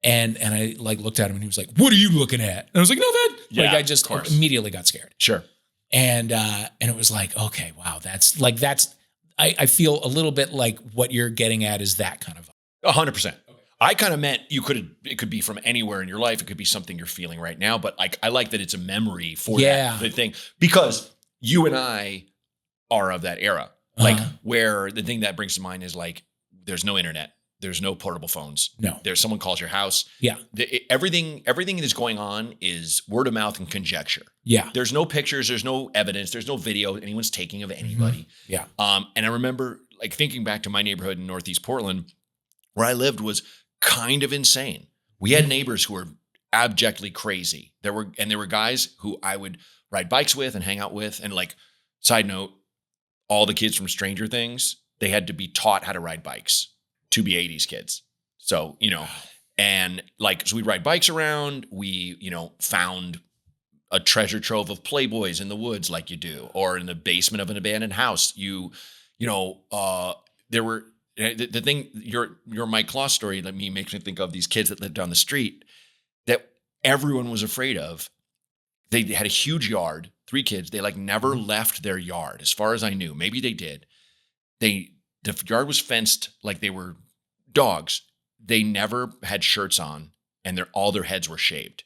And I like looked at him and he was like, "What are you looking at?" And I was like, "Nothing." Like I just immediately got scared.
Sure.
And it was like, okay, wow, I feel a little bit like what you're getting at is that kind of vibe.
100%. Okay. I kind of meant it could be from anywhere in your life. It could be something you're feeling right now, but I like that it's a memory for that thing, because you and I are of that era, like where the thing that brings to mind is like, there's no internet. There's no portable phones.
No.
There's someone calls your house.
Yeah.
Everything that's going on is word of mouth and conjecture.
Yeah.
There's no pictures. There's no evidence. There's no video anyone's taking of anybody.
Mm-hmm. Yeah.
And I remember like thinking back to my neighborhood in Northeast Portland, where I lived was kind of insane. We had neighbors who were abjectly crazy. There were guys who I would ride bikes with and hang out with. And like, side note, all the kids from Stranger Things, they had to be taught how to ride bikes to be 80s kids. So, and like, so we'd ride bikes around. We, found a treasure trove of Playboys in the woods like you do, or in the basement of an abandoned house. There were, the thing, your Mike Claw story makes me think of these kids that lived down the street that everyone was afraid of. They had a huge yard, 3 kids. They like never left their yard, as far as I knew. Maybe they did. The yard was fenced like they were dogs. They never had shirts on, and all their heads were shaved.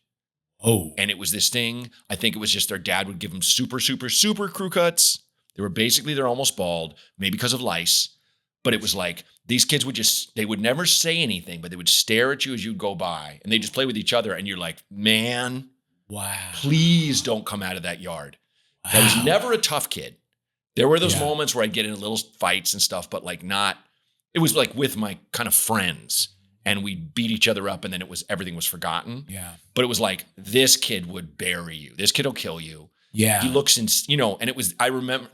Oh.
And it was this thing, I think it was just their dad would give them super, super, super crew cuts. They're almost bald, maybe because of lice. But it was like, these kids they would never say anything, but they would stare at you as you go by, and they just play with each other. And you're like, man,
wow,
please don't come out of that yard. Wow. I was never a tough kid. There were those moments where I'd get into little fights and stuff, but like it was like with my kind of friends, and we'd beat each other up, and then everything was forgotten.
Yeah.
But it was like, this kid would bury you. This kid will kill you.
Yeah.
He looks and it was, I remember,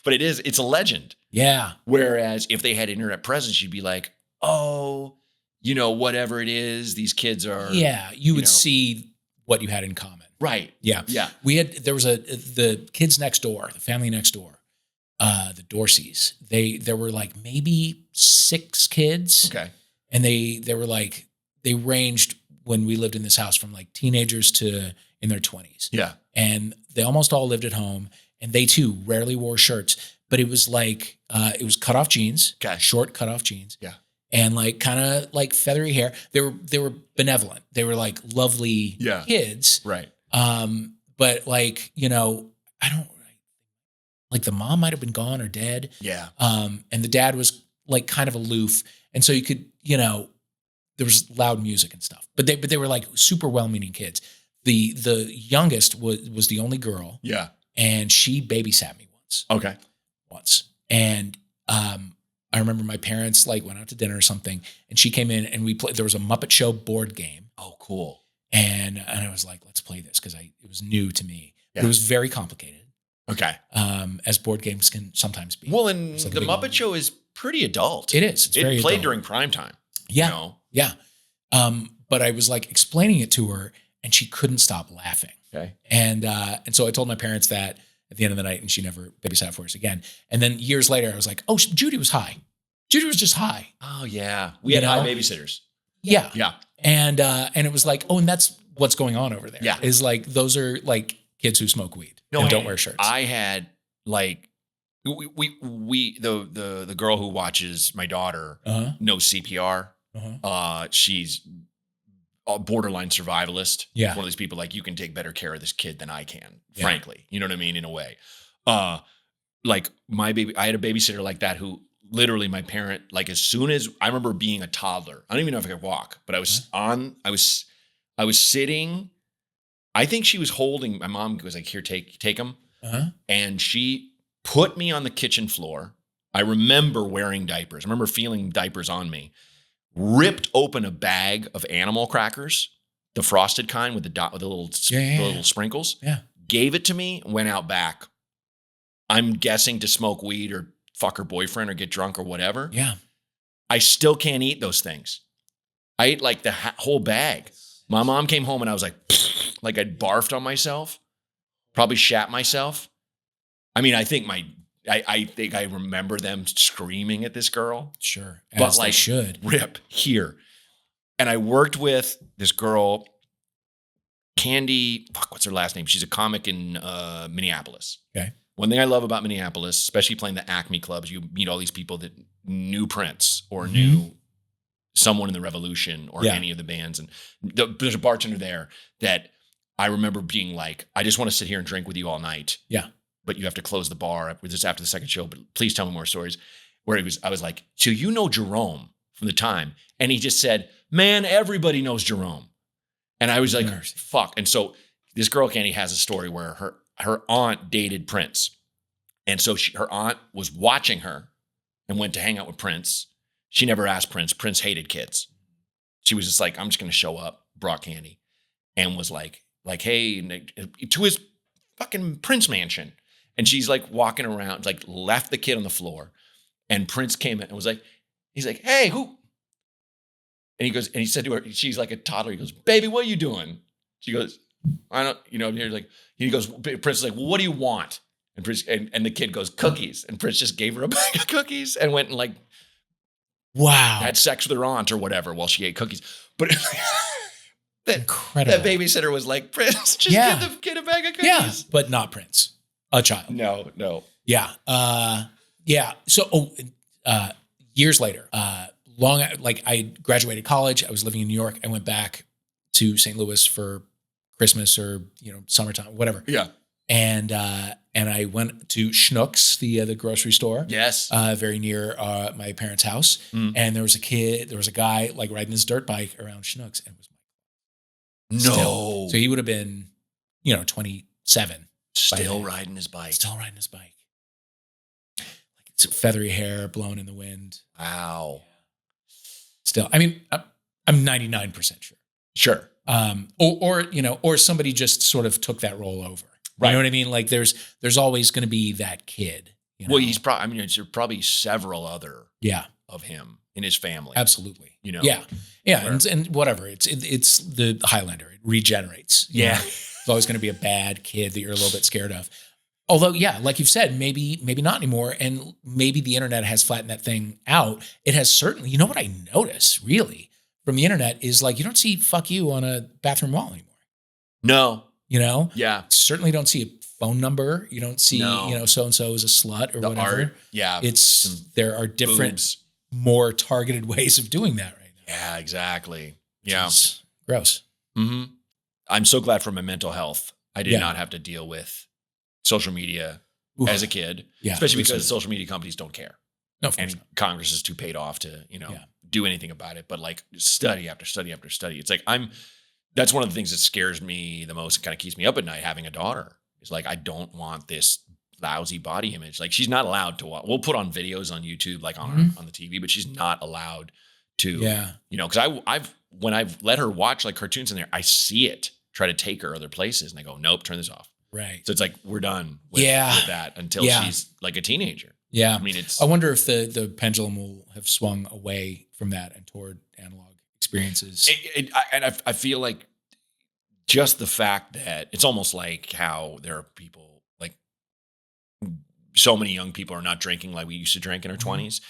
but it's a legend.
Yeah.
Whereas if they had internet presence, you'd be like, oh, whatever it is, these kids are.
Yeah. You would see what you had in common.
Right.
Yeah.
Yeah.
There was the kids next door, the family next door, the Dorseys. There were like maybe 6 kids.
Okay.
And they were like, they ranged when we lived in this house from like teenagers to in their 20s.
Yeah.
And they almost all lived at home, and they too rarely wore shirts, but it was like, it was cut off jeans, short cut off jeans.
Yeah.
And like kind of like feathery hair. They were benevolent. They were like lovely kids.
Right.
But like, I don't like the mom might've been gone or dead.
Yeah.
And the dad was like kind of aloof. And so you could, there was loud music and stuff, but they were like super well-meaning kids. The youngest was the only girl.
Yeah.
And she babysat me once.
Okay.
And I remember my parents like went out to dinner or something, and she came in and we played. There was a Muppet Show board game.
Oh, cool.
And I was like, let's play this, because it was new to me.
Yeah.
But it was very complicated.
Okay.
As board games can sometimes be.
Well, and like the Muppet Show is pretty adult.
It is. It's very
played
adult.
during prime time.
Yeah. Yeah. But I was like explaining it to her, and she couldn't stop laughing.
Okay.
And so I told my parents that at the end of the night, and she never babysat for us again. And then years later, I was like, oh, Judy was high. Judy was just high.
Oh yeah. We had high babysitters.
Yeah.
Yeah.
And it was like, oh, and that's what's going on over there.
Yeah.
Is like, those are like kids who smoke weed and don't wear shirts.
I had like, the girl who watches my daughter knows CPR. She's a borderline survivalist.
Yeah.
One of these people like, you can take better care of this kid than I can, frankly. You know what I mean? In a way. Like I had a babysitter like that who literally my parent, like as soon as I remember being a toddler, I don't even know if I could walk, but I was sitting, I think she was holding, my mom was like, here, take him. And she put me on the kitchen floor. I remember wearing diapers. I remember feeling diapers on me. Ripped open a bag of animal crackers, the frosted kind with the little sprinkles.
Yeah.
Gave it to me, went out back. I'm guessing to smoke weed or fuck her boyfriend or get drunk or whatever.
Yeah.
I still can't eat those things. I ate like the whole bag. My mom came home and I was like I'd barfed on myself, probably shat myself. I mean, I think I remember them screaming at this girl.
Sure.
But like,
should.
Rip here. And I worked with this girl, Candy, what's her last name? She's a comic in Minneapolis.
Okay.
One thing I love about Minneapolis, especially playing the Acme clubs, you meet all these people that knew Prince or knew someone in the Revolution or any of the bands. And there's a bartender there that I remember being like, I just want to sit here and drink with you all night.
Yeah. But
you have to close the bar just after the second show. But please tell me more stories. I was like, so you know Jerome from the time. And he just said, man, everybody knows Jerome. And I was like, fuck. And so this girl, Candy, has a story where her aunt dated Prince. And so her aunt was watching her and went to hang out with Prince. She never asked Prince. Prince hated kids. She was just like, I'm just going to show up, brought Candy. and was like, hey, to his fucking Prince mansion. And she's like walking around, like left the kid on the floor. And Prince came in and was like, he's like, hey, who? And he goes, and he said to her, she's like a toddler. He goes, baby, what are you doing? She goes, I don't, and he's like, he goes, Prince is like, well, what do you want? And Prince, and the kid goes, cookies. And Prince just gave her a bag of cookies and went and like,
wow,
had sex with her aunt or whatever while she ate cookies. But
incredible.
That babysitter was like, Prince, just give the kid a bag of cookies.
Yeah, but not Prince, a child.
No.
Yeah. Yeah. So, years later, I graduated college. I was living in New York. I went back to St. Louis for Christmas or, summertime, whatever.
Yeah.
And I went to Schnucks, the grocery store.
Yes.
Very near my parents' house. And there was a guy like riding his dirt bike around Schnucks, and it was
no.
Still. So he would have been, 27.
Still riding his bike.
Like it's feathery hair blowing in the wind.
Wow.
Still, I mean, I'm 99% sure.
Sure.
Or somebody just sort of took that role over.
Right.
You know what I mean? Like there's always going to be that kid.
Well, he's probably, there's probably several other of him in his family.
Absolutely.
Yeah.
And whatever. It's the Highlander. It regenerates.
Yeah.
It's always going to be a bad kid that you're a little bit scared of. Although, like you've said, maybe not anymore. And maybe the internet has flattened that thing out. It has certainly, what I notice really from the internet is like, you don't see fuck you on a bathroom wall anymore.
No.
Yeah. Certainly don't see a phone number. You don't see, so-and-so is a slut or whatever.
Art, yeah.
There are different,
boobs.
More targeted ways of doing that right now.
Yeah, exactly. Yeah.
It's gross.
Mm-hmm. I'm so glad for my mental health. I did not have to deal with social media as a kid, especially because social media companies don't care.
No,
and Congress is too paid off to, do anything about it. But like study after study after study. It's like that's one of the things that scares me the most and kind of keeps me up at night having a daughter. It's like, I don't want this lousy body image. Like she's not allowed to watch. We'll put on videos on YouTube, like on the TV, but she's not allowed to, because when I've let her watch like cartoons in there, I see it try to take her other places and I go, nope, turn this off.
Right.
So it's like, we're done with that until she's like a teenager.
Yeah.
I mean,
I wonder if the pendulum will have swung away from that and toward analog experiences.
I feel like just the fact that it's almost like how there are people like so many young people are not drinking like we used to drink in our 20s,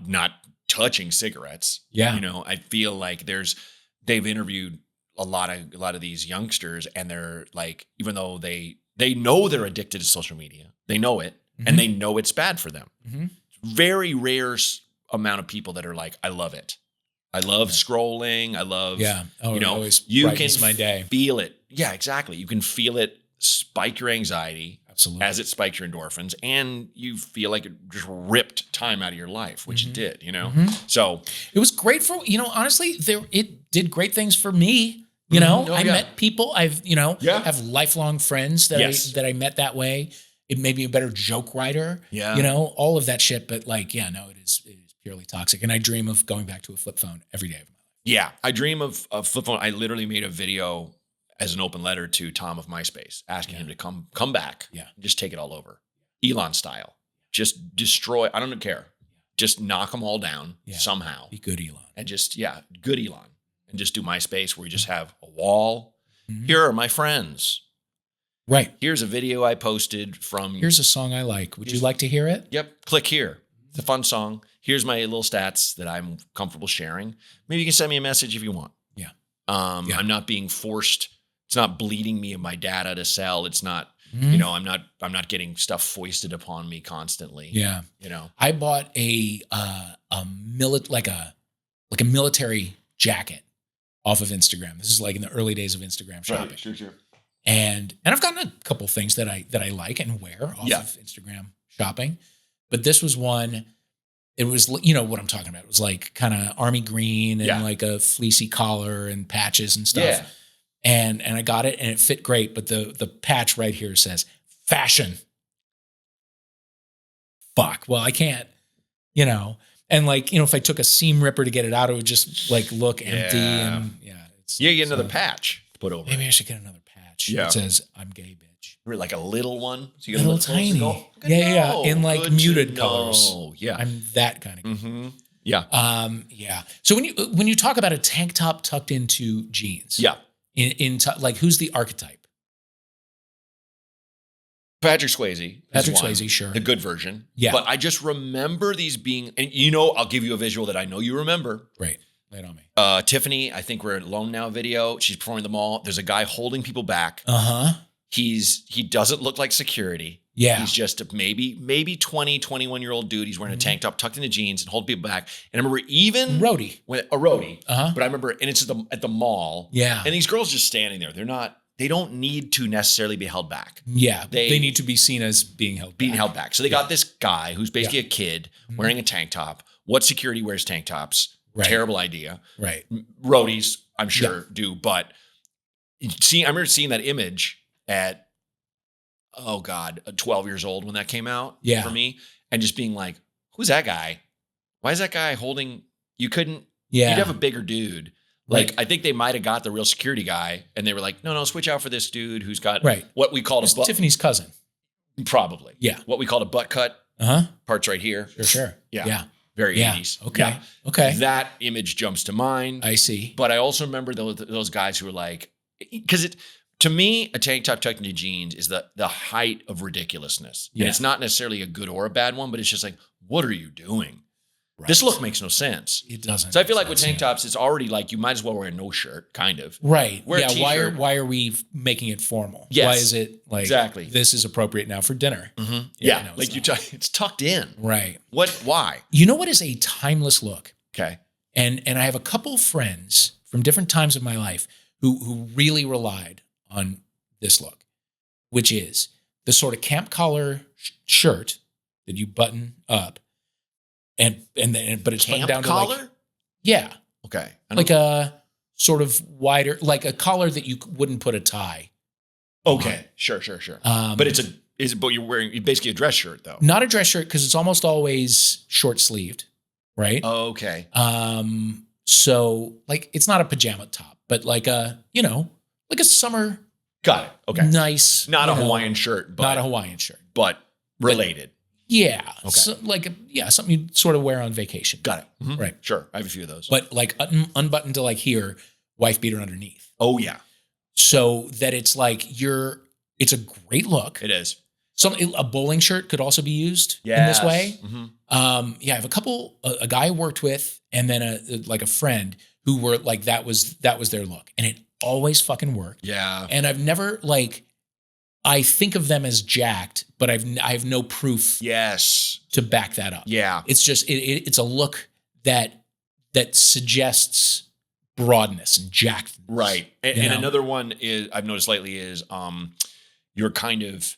not touching cigarettes.
Yeah.
I feel like they've interviewed a lot of these youngsters and they're like, even though they know they're addicted to social media, they know it and they know it's bad for them. Very rare amount of people that are like, I love it. I love scrolling. I love, you can
my day.
Feel it. Yeah, exactly. You can feel it spike your anxiety.
Absolutely.
As it spikes your endorphins and you feel like it just ripped time out of your life, which it did, So
it was great for, honestly, it did great things for me. I met people I've, have lifelong friends that I met that way. It made me a better joke writer, all of that shit. But it is purely toxic. And I dream of going back to a flip phone every day of my life. Yeah.
I dream of a flip phone. I literally made a video as an open letter to Tom of MySpace, asking him to come back, just take it all over, Elon style, just destroy. I don't care, just knock them all down somehow.
Be good, Elon,
and just good Elon, and just do MySpace where you just have a wall. Here are my friends.
Right.
Here's a video I posted from.
Here's a song I like. Would you like to hear it?
Yep. Click here. It's a fun song. Here's my little stats that I'm comfortable sharing. Maybe you can send me a message if you want.
Yeah.
I'm not being forced. It's not bleeding me of my data to sell. It's not, I'm not getting stuff foisted upon me constantly.
Yeah. I bought a military jacket off of Instagram. This is like in the early days of Instagram shopping.
Right, sure.
And I've gotten a couple things that I like and wear off of Instagram shopping. But this was one, it was, what I'm talking about. It was like kind of army green and like a fleecy collar and patches and stuff.
Yeah.
And I got it and it fit great. But the patch right here says fashion. Fuck. Well, I can't, and if I took a seam ripper to get it out, it would just like look empty and
you get another patch. put over.
Maybe I should get another patch that says "I'm gay, bitch."
Or like a little one, so you
a little tiny. Yeah, in like muted colors.
Yeah,
I'm that kind of guy.
Mm-hmm. Yeah.
So when you talk about a tank top tucked into jeans, like who's the archetype?
Patrick Swayze.
Patrick Swayze, sure.
The good version.
Yeah.
But I just remember these being, and I'll give you a visual that I know you remember.
Right. Lay it on me.
Tiffany, I think we're at Alone Now video. She's performing the mall. There's a guy holding people back.
Uh-huh.
He doesn't look like security.
Yeah.
He's just a maybe 20, 21-year-old dude. He's wearing a tank top tucked into jeans and holding people back. And I remember even
roadie.
A roadie. But I remember, and it's at the mall.
Yeah.
And these girls just standing there. They don't need to necessarily be held back.
Yeah. They need to be seen as being held back.
So they got this guy who's basically a kid wearing a tank top. What security wears tank tops? Right. Terrible idea.
Right.
Roadies, I'm sure, do. But I remember seeing that image at, 12 years old when that came out for me. And just being like, who's that guy? Why is that guy holding? You couldn't, you'd have a bigger dude. Like, I think they might have got the real security guy and they were like, no, switch out for this dude who's got what we called
Tiffany's cousin.
Probably.
Yeah.
What we called a butt cut. Parts right here.
Sure.
Yeah. Very 80s.
Okay.
Yeah.
Okay.
That image jumps to mind.
I see.
But I also remember those guys who were like, because to me, a tank top tucked into jeans is the height of ridiculousness. And it's not necessarily a good or a bad one, but it's just like, what are you doing? Right. This look makes no sense.
It doesn't.
So I feel like with tank tops, it's already like you might as well wear a no shirt, kind of.
Right.
Wear a
t-shirt. Why are we making it formal?
Yes.
Why is it like
exactly
this is appropriate now for dinner?
Mm-hmm. Yeah. Like it's tucked in.
Right.
Why?
You know what is a timeless look?
Okay.
And I have a couple friends from different times of my life who really relied on this look, which is the sort of camp collar shirt that you button up. But it's buttoned down
collar?
to like, yeah.
Okay.
Like a sort of wider, like a collar that you wouldn't put a tie.
Okay. Sure. But but you're wearing basically a dress shirt though.
Not a dress shirt because it's almost always short sleeved, right?
Okay.
So like it's not a pajama top, but like a summer.
Got it. Okay.
Nice.
Not a Hawaiian shirt.
Not a Hawaiian shirt.
But related.
Yeah.
Okay.
So something you sort of wear on vacation.
Got it. Mm-hmm.
Right.
Sure. I have a few of those.
But like unbuttoned to like here, wife beater underneath.
Oh yeah.
So that it's like it's a great look.
It is.
A bowling shirt could also be used in this way. Mm-hmm. I have a guy I worked with and then a friend who were like, that was their look. And it always fucking worked.
Yeah.
And I've never I think of them as jacked, but I have no proof to back that up.
Yeah.
It's just, it's a look that suggests broadness and jacked.
Right. And another one is, I've noticed lately is your kind of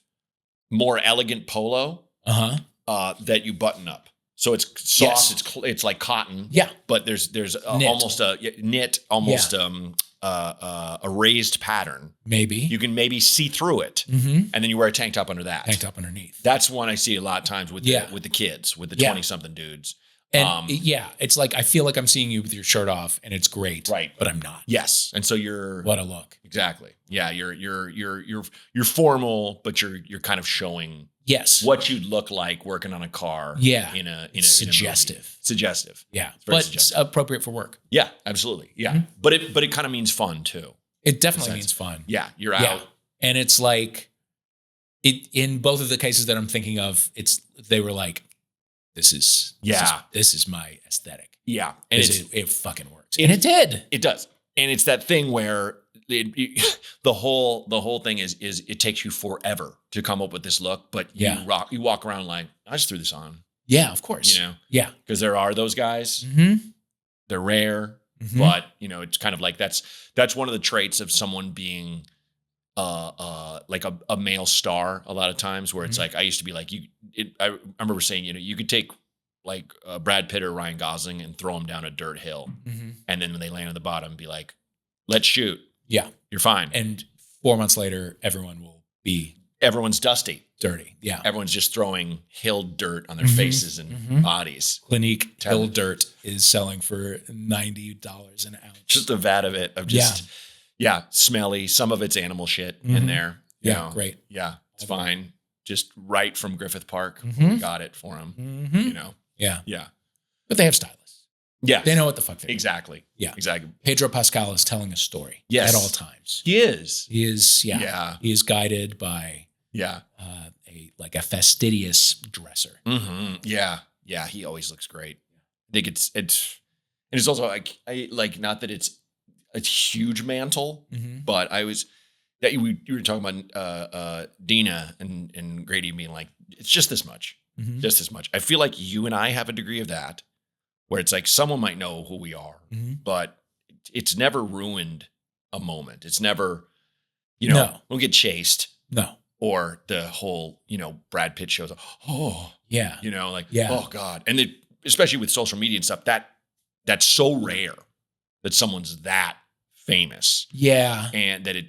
more elegant polo that you button up. So it's soft. Yes. It's like cotton.
Yeah.
But there's almost a knit, almost a raised pattern.
Maybe
you can maybe see through it, and then you wear a tank top under that.
Tank top underneath.
That's one I see a lot of times with the kids, with the 20-something dudes.
And it's like I feel like I'm seeing you with your shirt off, and it's great,
right?
But I'm not.
Yes, and so you're
what a look.
Exactly. Yeah, you're formal, but you're kind of showing what you'd look like working on a car.
Yeah,
in a
suggestive.
Suggestive.
Yeah, but suggestive. It's appropriate for work.
Yeah, absolutely. Yeah, mm-hmm. but it kind of means fun too.
It definitely means fun.
Yeah, you're out,
and it's like it in both of the cases that I'm thinking of. They were like, this is my aesthetic.
Yeah,
and it fucking works, and it did.
It does, and it's that thing where the whole thing is it takes you forever to come up with this look, but you walk around like, I just threw this on.
Yeah, of course. Yeah,
because there are those guys.
Mm-hmm.
They're rare, but it's kind of like that's one of the traits of someone being like a male star a lot of times, where it's like, I used to be like I remember saying, you could take like Brad Pitt or Ryan Gosling and throw them down a dirt hill, and then when they land on the bottom, be like, let's shoot. Yeah, you're fine.
And 4 months later,
everyone's dusty,
dirty. Yeah,
everyone's just throwing hill dirt on their faces and bodies.
Clinique hill dirt is selling for $90 an ounce.
Just a vat of it, of just Yeah, smelly. Some of it's animal shit in there. You know.
Great.
Yeah, it's fine. Just right from Griffith Park.
Mm-hmm.
We got it for him. You know.
Yeah.
Yeah.
But they have stylists.
Yes.
They know what the fuck they're doing.
Exactly.
Yeah.
Exactly.
Pedro Pascal is telling a story at all times.
He is.
He is, He is guided by a fastidious dresser.
Mm-hmm. Yeah. Yeah. He always looks great. I think and it's also like, I like, not that it's a huge mantle, but you were talking about Dina and Grady being like, it's just this much, just this much. I feel like you and I have a degree of that where it's like someone might know who we are, but it's never ruined a moment. It's never, we'll get chased.
No.
Or the whole, Brad Pitt shows up. Oh,
yeah.
Oh God. And especially with social media and stuff, that's so rare that someone's that famous.
Yeah.
And that it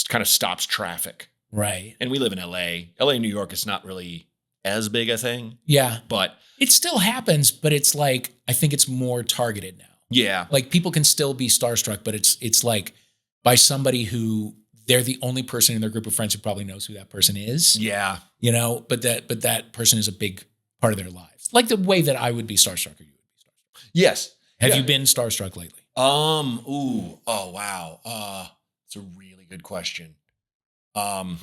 kind of stops traffic.
Right.
And we live in LA. LA and New York is not really as big a thing.
Yeah.
But
it still happens, but it's like, I think it's more targeted now.
Yeah.
Like people can still be starstruck, but it's like by somebody who they're the only person in their group of friends who probably knows who that person is.
Yeah.
But that person is a big part of their lives. Like the way that I would be starstruck or you would be starstruck.
Yes.
Have you been starstruck lately?
Oh, wow. It's a really good question. I'm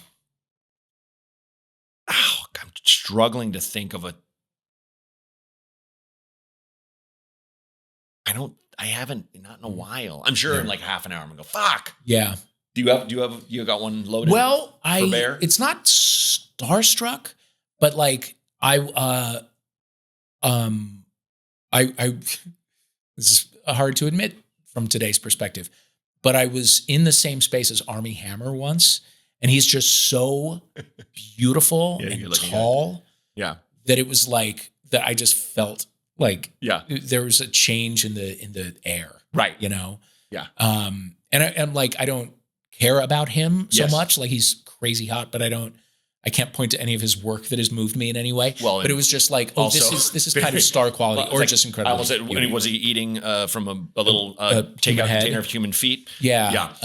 struggling to think of I haven't, not in a while. I'm sure in like half an hour I'm gonna go, fuck.
Yeah.
You got one loaded?
Well,
for Bear?
It's not starstruck, but like I this is hard to admit from today's perspective, but I was in the same space as Armie Hammer once, and he's just so beautiful and tall.
Yeah.
That it was like that I just felt like there was a change in the air.
Right.
Yeah. And I'm like, I don't care about him so much. Like he's crazy hot, but I can't point to any of his work that has moved me in any way. Well, but it was just like, this is kind of star quality or just incredible.
I almost said, was he eating from a little takeout container of human feet?
Yeah.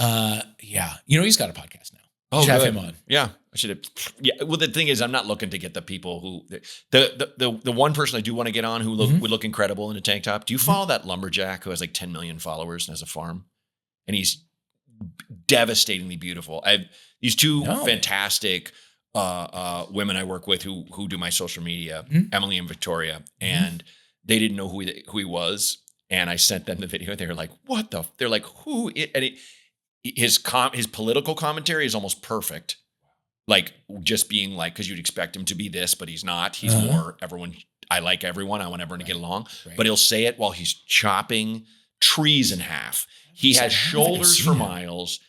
Yeah. He's got a podcast now.
Oh,
should have him on.
Yeah. I should have. Yeah. Well, the thing is, I'm not looking to get the people who the one person I do want to get on who would look incredible in a tank top. Do you follow that lumberjack who has like 10 million followers and has a farm? And he's devastatingly beautiful. These two fantastic women I work with who do my social media, Emily and Victoria, and they didn't know who he was. And I sent them the video. They were like, "What the?" They're like, "Who?" And his political commentary is almost perfect. Like just being like, because you'd expect him to be this, but he's not. He's more everyone. I like everyone. I want everyone to get along. Right. But he'll say it while he's chopping trees in half. He has shoulders for miles.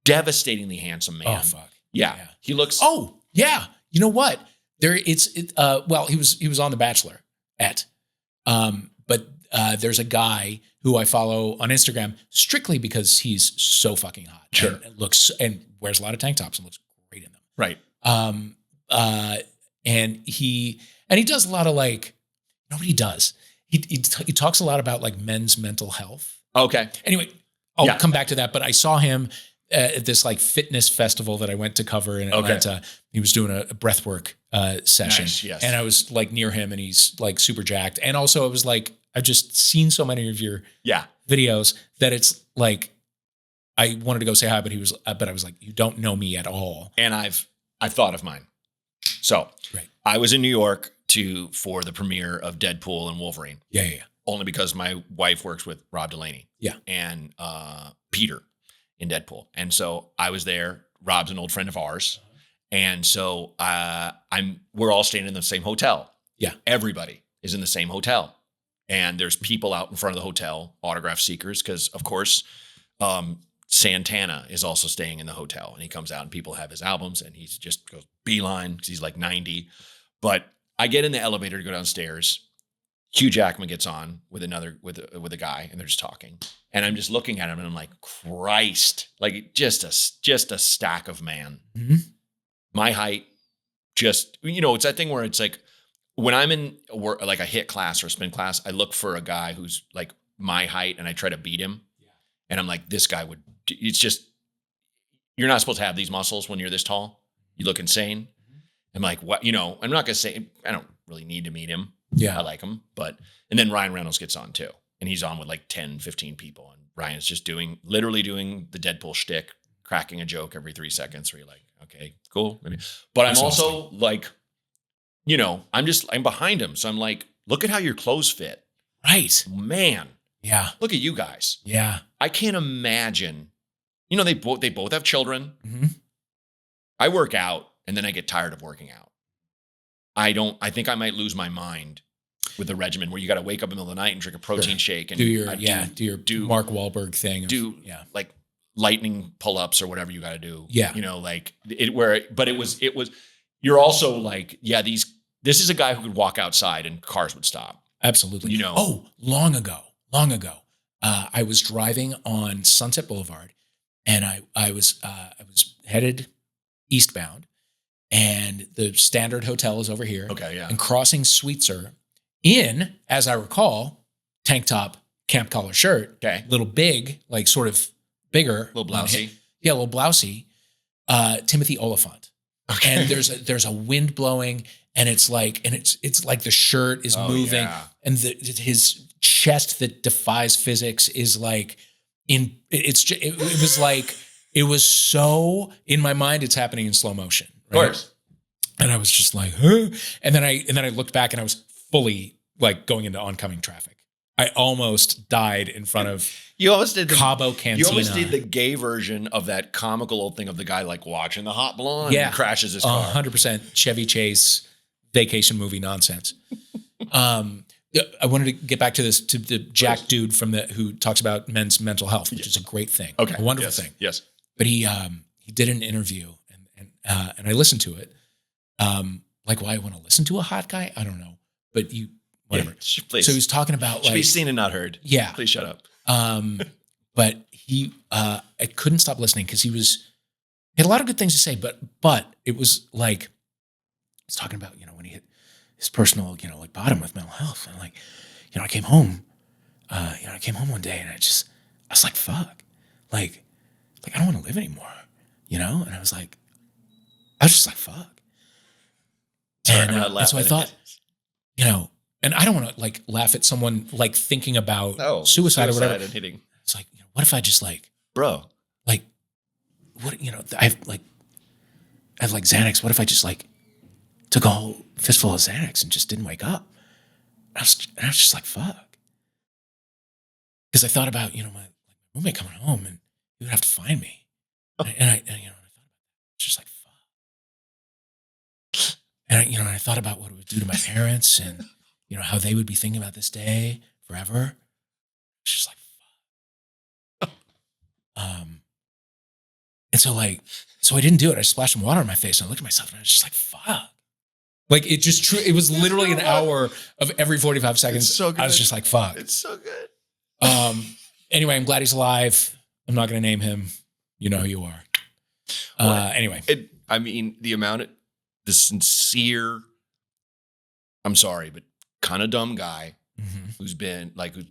Devastatingly handsome man.
Oh fuck.
Yeah. He looks.
Oh yeah. You know what? Well, he was on The Bachelor but there's a guy who I follow on Instagram strictly because he's so fucking hot.
Sure.
And looks and wears a lot of tank tops and looks great in them.
Right.
And he does a lot of like, nobody does. He talks a lot about like men's mental health.
Okay.
Anyway, I'll come back to that. But I saw him at this like fitness festival that I went to cover in Atlanta. Okay. He was doing a breathwork session.
Nice, yes.
And I was like near him and he's like super jacked. And also I was like, I've just seen so many of your videos that it's like, I wanted to go say hi, but I was like, you don't know me at all.
And I've thought of mine. So I was in New York for the premiere of Deadpool and Wolverine.
Yeah.
Only because my wife works with Rob Delaney.
Yeah.
And Peter in Deadpool. And so I was there. Rob's an old friend of ours. And so we're all staying in the same hotel.
Yeah.
Everybody is in the same hotel. And there's people out in front of the hotel, autograph seekers, because of course, Santana is also staying in the hotel, and he comes out and people have his albums and he just goes beeline because he's like 90. But I get in the elevator to go downstairs. Hugh Jackman gets on with a guy and they're just talking. And I'm just looking at him and I'm like, Christ, like just a stack of man.
Mm-hmm.
My height, just, it's that thing where it's like, when I'm in like a hit class or a spin class, I look for a guy who's like my height and I try to beat him. Yeah. And I'm like, this guy it's just you're not supposed to have these muscles when you're this tall. You look insane. I'm like, what? I'm not going to say, I don't really need to meet him.
Yeah.
I like him. And then Ryan Reynolds gets on too. And he's on with like 10, 15 people. And Ryan's just literally doing the Deadpool shtick, cracking a joke every 3 seconds where you're like, okay, cool. But I'm also like, I'm behind him. So I'm like, look at how your clothes fit.
Right.
Man.
Yeah.
Look at you guys.
Yeah.
I can't imagine, they both have children.
Mm-hmm.
I work out and then I get tired of working out. I think I might lose my mind with the regimen where you got to wake up in the middle of the night and drink a protein shake and
do your Mark Wahlberg thing.
Like lightning pull-ups or whatever you got to do.
Yeah.
You're also like, this is a guy who could walk outside and cars would stop.
Absolutely. Long ago, I was driving on Sunset Boulevard and I was headed eastbound and the Standard Hotel is over here.
Okay. Yeah.
And crossing Sweetser in, as I recall, tank top, camp collar shirt.
Okay.
Little big, like sort of bigger.
Little blousey.
Yeah. A little blousey. Timothy Oliphant. Okay. And there's a wind blowing and it's like the shirt is moving and his chest that defies physics is like it was like, it was so in my mind, it's happening in slow motion. Right?
Of course.
And I was just like, huh? And then I looked back and I was fully like going into oncoming traffic. I almost died in front of Cabo Cantina.
You almost did the gay version of that comical old thing of the guy like watching the hot blonde and crashes his car.
100% Chevy Chase vacation movie nonsense. I wanted to get back to the Jack dude who talks about men's mental health, which is a great thing. Okay. A wonderful thing.
Yes.
But he did an interview and I listened to it. Like why I want to listen to a hot guy? I don't know. But whatever. Yeah,
please.
So he was talking about
should be seen and not heard.
Yeah.
Please shut up.
But I couldn't stop listening because he had a lot of good things to say, but it was like, he's talking about, when he hit his personal, like bottom with mental health. And like, I came home, one day and I was like, fuck, like I don't want to live anymore, and I was just like, fuck.
Sorry,
and, and so I thought, and I don't want to like laugh at someone like thinking about suicide or whatever.
And hitting.
It's like, what if I just like,
bro,
like, what, I have like Xanax. What if I just like took a whole fistful of Xanax and just didn't wake up? I was just like, fuck. Because I thought about, my roommate coming home and he would have to find me. And I thought about it. Just like, fuck. And I thought about what it would do to my parents and, how they would be thinking about this day forever. It's just like, fuck. And so I didn't do it. I splashed some water on my face and I looked at myself and I was just like, fuck. Like it just true. It was literally an hour of every 45 seconds.
It's so good.
I was just like, fuck.
It's so good.
Anyway, I'm glad he's alive. I'm not going to name him. You know who you are. Anyway.
The sincere, I'm sorry, but kind of dumb guy who's been like,
the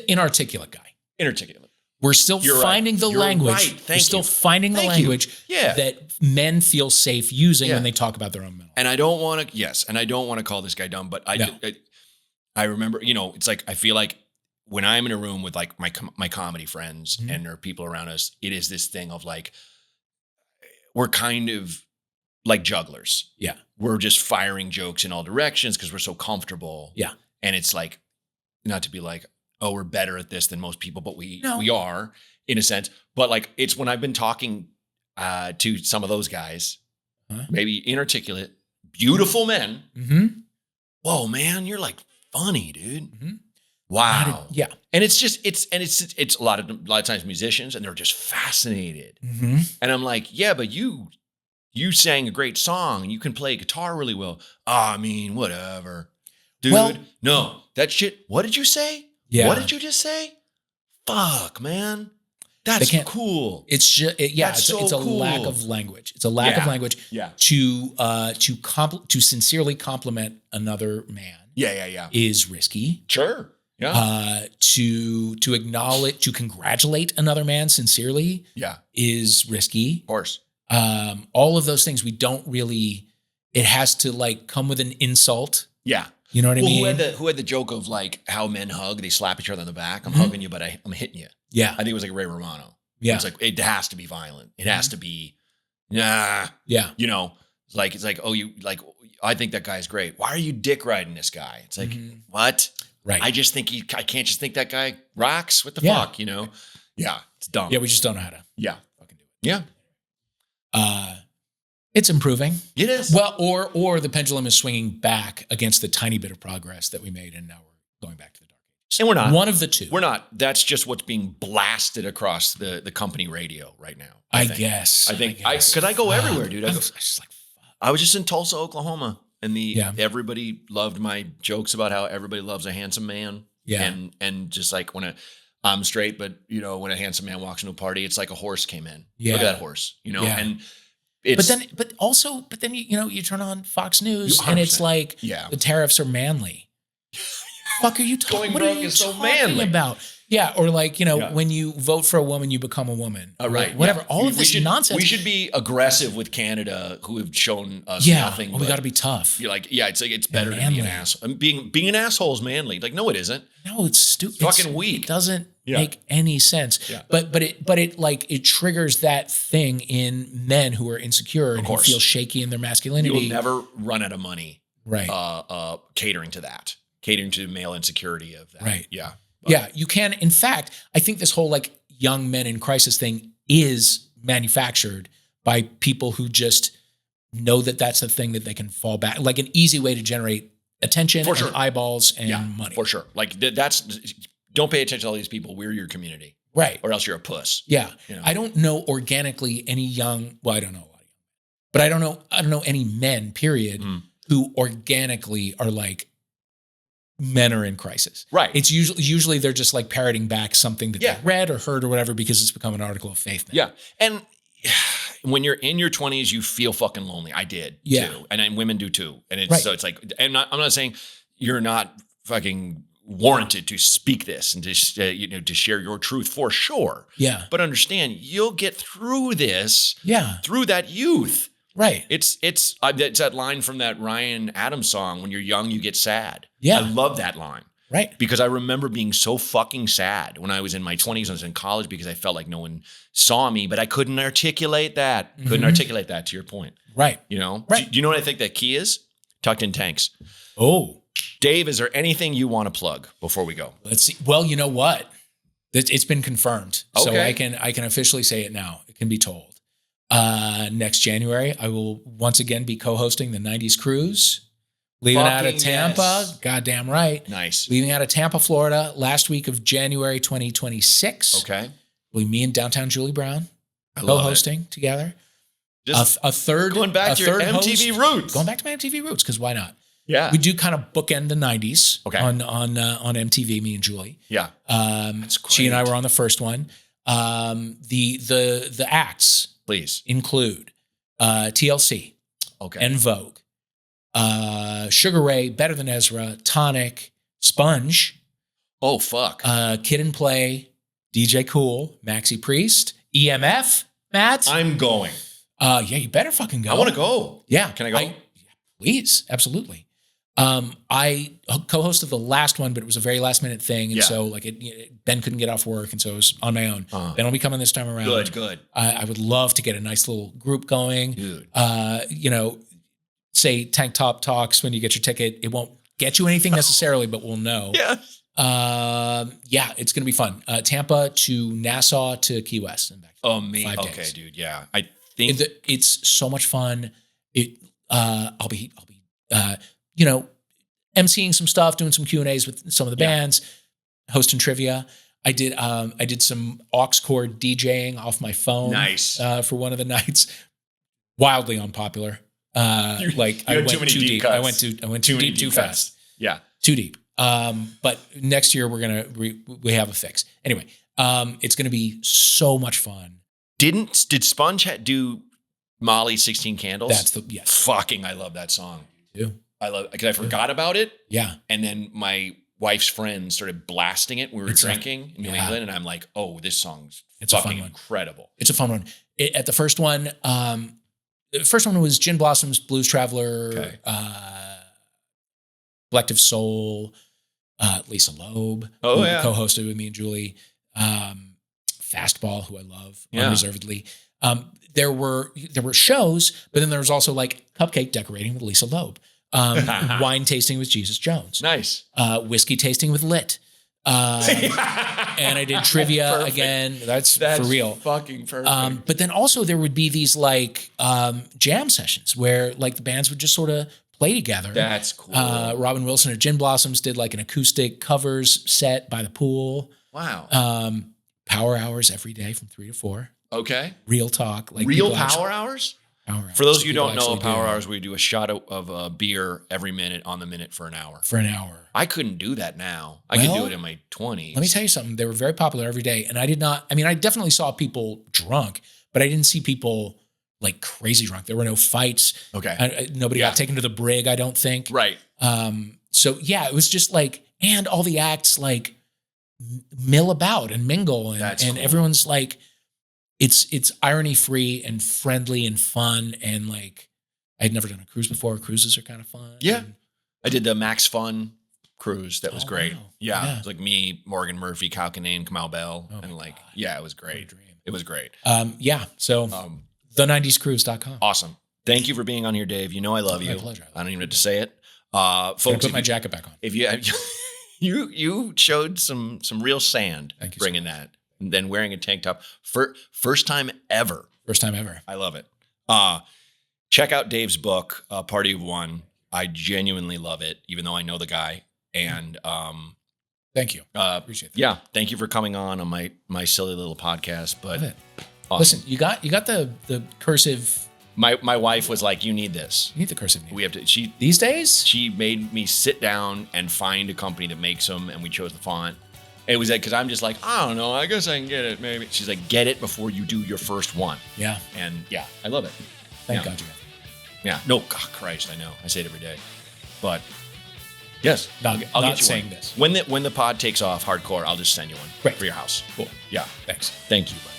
inarticulate guy.
Inarticulate.
We're still finding the language.
Right.
We're still finding the language that men feel safe using when they talk about their own mental.
And I don't want to call this guy dumb, but I remember, it's like, I feel like when I'm in a room with like my comedy friends and there are people around us, it is this thing of like, we're kind of like jugglers.
Yeah.
We're just firing jokes in all directions because we're so comfortable.
Yeah.
And it's like, not to be like, oh, we're better at this than most people, but we are in a sense. But like, it's when I've been talking to some of those guys, maybe inarticulate, beautiful men. Mm-hmm. Whoa, man, you're like funny, dude. Mm-hmm. Wow.
Yeah.
And it's just, it's a lot of times musicians and they're just fascinated. Mm-hmm. And I'm like, yeah, but you sang a great song and you can play guitar really well. Whatever. Dude, no, that shit. What did you say? Yeah. What did you just say? Fuck, man. That's cool.
It's just, it's a cool. Lack of language. It's a lack of language to sincerely compliment another man.
Yeah.
Is risky.
Sure.
To acknowledge, to congratulate another man sincerely is risky.
Of course.
All of those things we don't really, it has to like come with an insult.
Yeah.
You know what I mean?
Who had the joke of like how men hug, they slap each other on the back. I'm hugging you, but I'm hitting you.
Yeah.
I think it was like Ray Romano.
Yeah.
It's like, it has to be violent. It has to be, yeah. You know, it's like, oh, you like, I think that guy's great. Why are you dick riding this guy? It's like, what?
Right.
I can't just think that guy rocks. What the fuck, you know? Yeah. It's dumb.
Yeah. We just don't know how to fucking do it.
Yeah.
It's improving.
It is.
Well, or the pendulum is swinging back against the tiny bit of progress that we made. And now we're going back to the dark ages.
And we're not.
One of the two.
We're not. That's just what's being blasted across the company radio right now. I
guess.
Because I go everywhere, dude.
I was just like, fuck.
I was just in Tulsa, Oklahoma. And everybody loved my jokes about how everybody loves a handsome man.
Yeah.
And just like when I'm straight, but you know, when a handsome man walks into a party, it's like a horse came in.
Yeah.
Look at that horse, you know?
Yeah.
And it's,
but then you turn on Fox News and it's like the tariffs are manly. Fuck are you talking? What are you talking about? Yeah, or like, when you vote for a woman, you become a woman.
Right.
Whatever. All of this nonsense.
We should be aggressive with Canada, who have shown us nothing.
We got to be tough.
You're like, it's like, it's better to be an asshole. Being an asshole is manly. Like, no, it isn't.
No, it's stupid.
Fucking weak.
It doesn't make any sense.
Yeah.
But it triggers that thing in men who are insecure and who feel shaky in their masculinity.
You'll never run out of money.
Right.
Catering to male insecurity of that.
Right.
Yeah.
Yeah, you can. In fact, I think this whole like young men in crisis thing is manufactured by people who just know that that's a thing that they can fall back, like an easy way to generate attention and eyeballs and money.
For sure. Like don't pay attention to all these people. We're your community.
Right.
Or else you're a puss.
Yeah.
You know?
I don't know organically any young, well, I don't know a lot of young men, but I don't know any men, period, who organically are like, men are in crisis.
Right.
It's usually they're just like parroting back something that they read or heard or whatever because it's become an article of faith now.
Yeah. And when you're in your 20s, you feel fucking lonely. I did too. And women do too. And it's so it's like, I'm not saying you're not fucking warranted to speak this and to share your truth for sure.
Yeah.
But understand, you'll get through this through that youth.
Right.
It's that line from that Ryan Adams song, when you're young, you get sad.
Yeah.
I love that line.
Right.
Because I remember being so fucking sad when I was in my 20s, I was in college, because I felt like no one saw me, but I couldn't articulate that. Couldn't articulate that, to your point.
Right.
You know?
Right.
Do you know what I think that key is? Tucked in tanks.
Oh.
Dave, is there anything you want to plug before we go?
Let's see. Well, you know what? It's been confirmed.
Okay.
So I can officially say it now. It can be told. Next January, I will once again be co-hosting the 90s Cruise. Leaving out of Tampa. Goddamn right.
Nice.
Leaving out of Tampa, Florida, last week of January 2026.
Okay.
Will be me and downtown Julie Brown co-hosting together.
Just
a third
going back to your MTV roots.
Going back to my MTV roots, because why not?
Yeah.
We do kind of bookend the 90s on MTV, me and Julie.
Yeah.
That's great. She and I were on the first one. The acts
please
include TLC, En Vogue, Sugar Ray, Better Than Ezra, Tonic, Sponge.
Oh, fuck.
Kid and Play, DJ Cool, Maxi Priest, EMF, Matt.
I'm going.
Yeah, you better fucking go.
I want to go.
Yeah.
Can I go?
Please, absolutely. I co-hosted the last one, but it was a very last minute thing. And so like Ben couldn't get off work. And so it was on my own. Ben will be coming this time around.
Good.
I would love to get a nice little group going.
Dude.
Say Tank Top Talks when you get your ticket. It won't get you anything necessarily, but we'll know.
Yeah.
It's going to be fun. Tampa to Nassau to Key West. And back.
Oh, me.
5
Okay,
days.
dude. Yeah. I think
it's so much fun. I'll be emceeing some stuff, doing some Q&As with some of the bands, hosting trivia. I did some aux cord DJing off my phone.
Nice.
For one of the nights. Wildly unpopular. I went too deep. I went too deep too fast.
Yeah.
Too deep. But next year we have a fix. Anyway, it's going to be so much fun.
Did Sponge do Molly 16 Candles?
Yes.
Fucking, I love that song.
Yeah.
I love it because I forgot about it.
Yeah.
And then my wife's friends started blasting it when we were drinking in New England. And I'm like, oh, this song's fucking incredible.
It's a fun one. At the first one, the first one was Gin Blossoms, Blues Traveler, Collective Soul, Lisa Loeb, who co-hosted with me and Julie, Fastball, who I love unreservedly. There were shows, but then there was also like cupcake decorating with Lisa Loeb, wine tasting with Jesus Jones,
nice,
whiskey tasting with Lit, and I did trivia again. That's for real,
fucking perfect.
But then also there would be these like jam sessions where like the bands would just sort of play together.
That's cool.
Robin Wilson of Gin Blossoms did like an acoustic covers set by the pool.
Wow.
Power hours every day from 3 to 4.
Okay.
Real talk. Like
real power hours?
Power hours.
For those of you who don't know, power hours, we do a shot of beer every minute on the minute for an hour.
For an hour.
I couldn't do that now. I could do it in my 20s.
Let me tell you something. They were very popular every day. And I definitely saw people drunk, but I didn't see people like crazy drunk. There were no fights.
Okay.
Nobody got taken to the brig, I don't think.
Right.
So yeah, it was just like, and all the acts like mill about and mingle. And
cool.
Everyone's like, it's irony free and friendly and fun. And like, I'd never done a cruise before. Cruises are kind of fun.
Yeah. I did the Max Fun cruise. That was great.
Wow.
Yeah. It was like me, Morgan Murphy, Kyle Kinane, Kamal Bell. And like, God. Yeah, it was great. It was great.
So the90scruise.com.
Awesome. Thank you for being on here, Dave. You know I love you.
My pleasure.
I don't even have to say it. Folks,
put my jacket back on.
If you showed some real sand bringing that, and then wearing a tank top. First time ever.
First time ever.
I love it. Check out Dave's book, Party of One. I genuinely love it, even though I know the guy. And
thank you. Appreciate that.
Yeah, thank you for coming on my silly little podcast. But awesome.
Listen, you got the cursive.
My wife was like, "You need this.
You need the cursive name.
We have to."
These days,
she made me sit down and find a company that makes them, and we chose the font. It was like, because I'm just like, I don't know. I guess I can get it. Maybe she's like, get it before you do your first one.
Yeah.
And yeah, I love it.
Thank God you have.
Yeah. No, God, Christ, I know. I say it every day. But yes,
I'll
get you
saying
one.
this.
When the pod takes off hardcore, I'll just send you one for your house.
Cool.
Yeah.
Thanks.
Thank you, buddy.